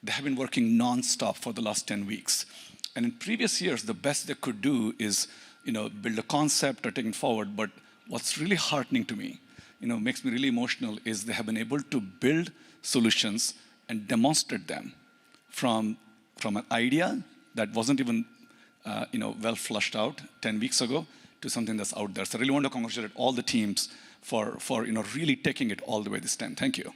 They have been working nonstop for the last 10 weeks. And in previous years, the best they could do is build a concept or take it forward. But what's really heartening to me, makes me really emotional, is they have been able to build solutions and demonstrate them from an idea that wasn't even well flushed out 10 weeks ago to something that's out there. So I really want to congratulate all the teams for really taking it all the way this time. Thank you.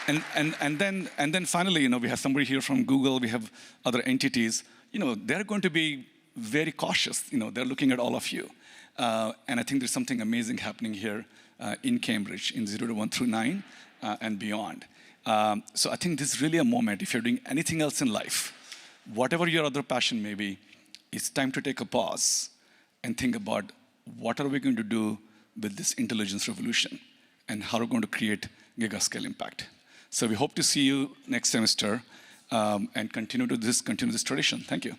And then finally, we have somebody here from Google. We have other entities. They're going to be very cautious. They're looking at all of you. And I think there's something amazing happening here in Cambridge in 0 to 1 through 9 and beyond. So I think this is really a moment. If you're doing anything else in life, whatever your other passion may be, it's time to take a pause and think about what are we going to do with this intelligence revolution and how are we going to create giga-scale impact. So we hope to see you next semester and continue this tradition. Thank you.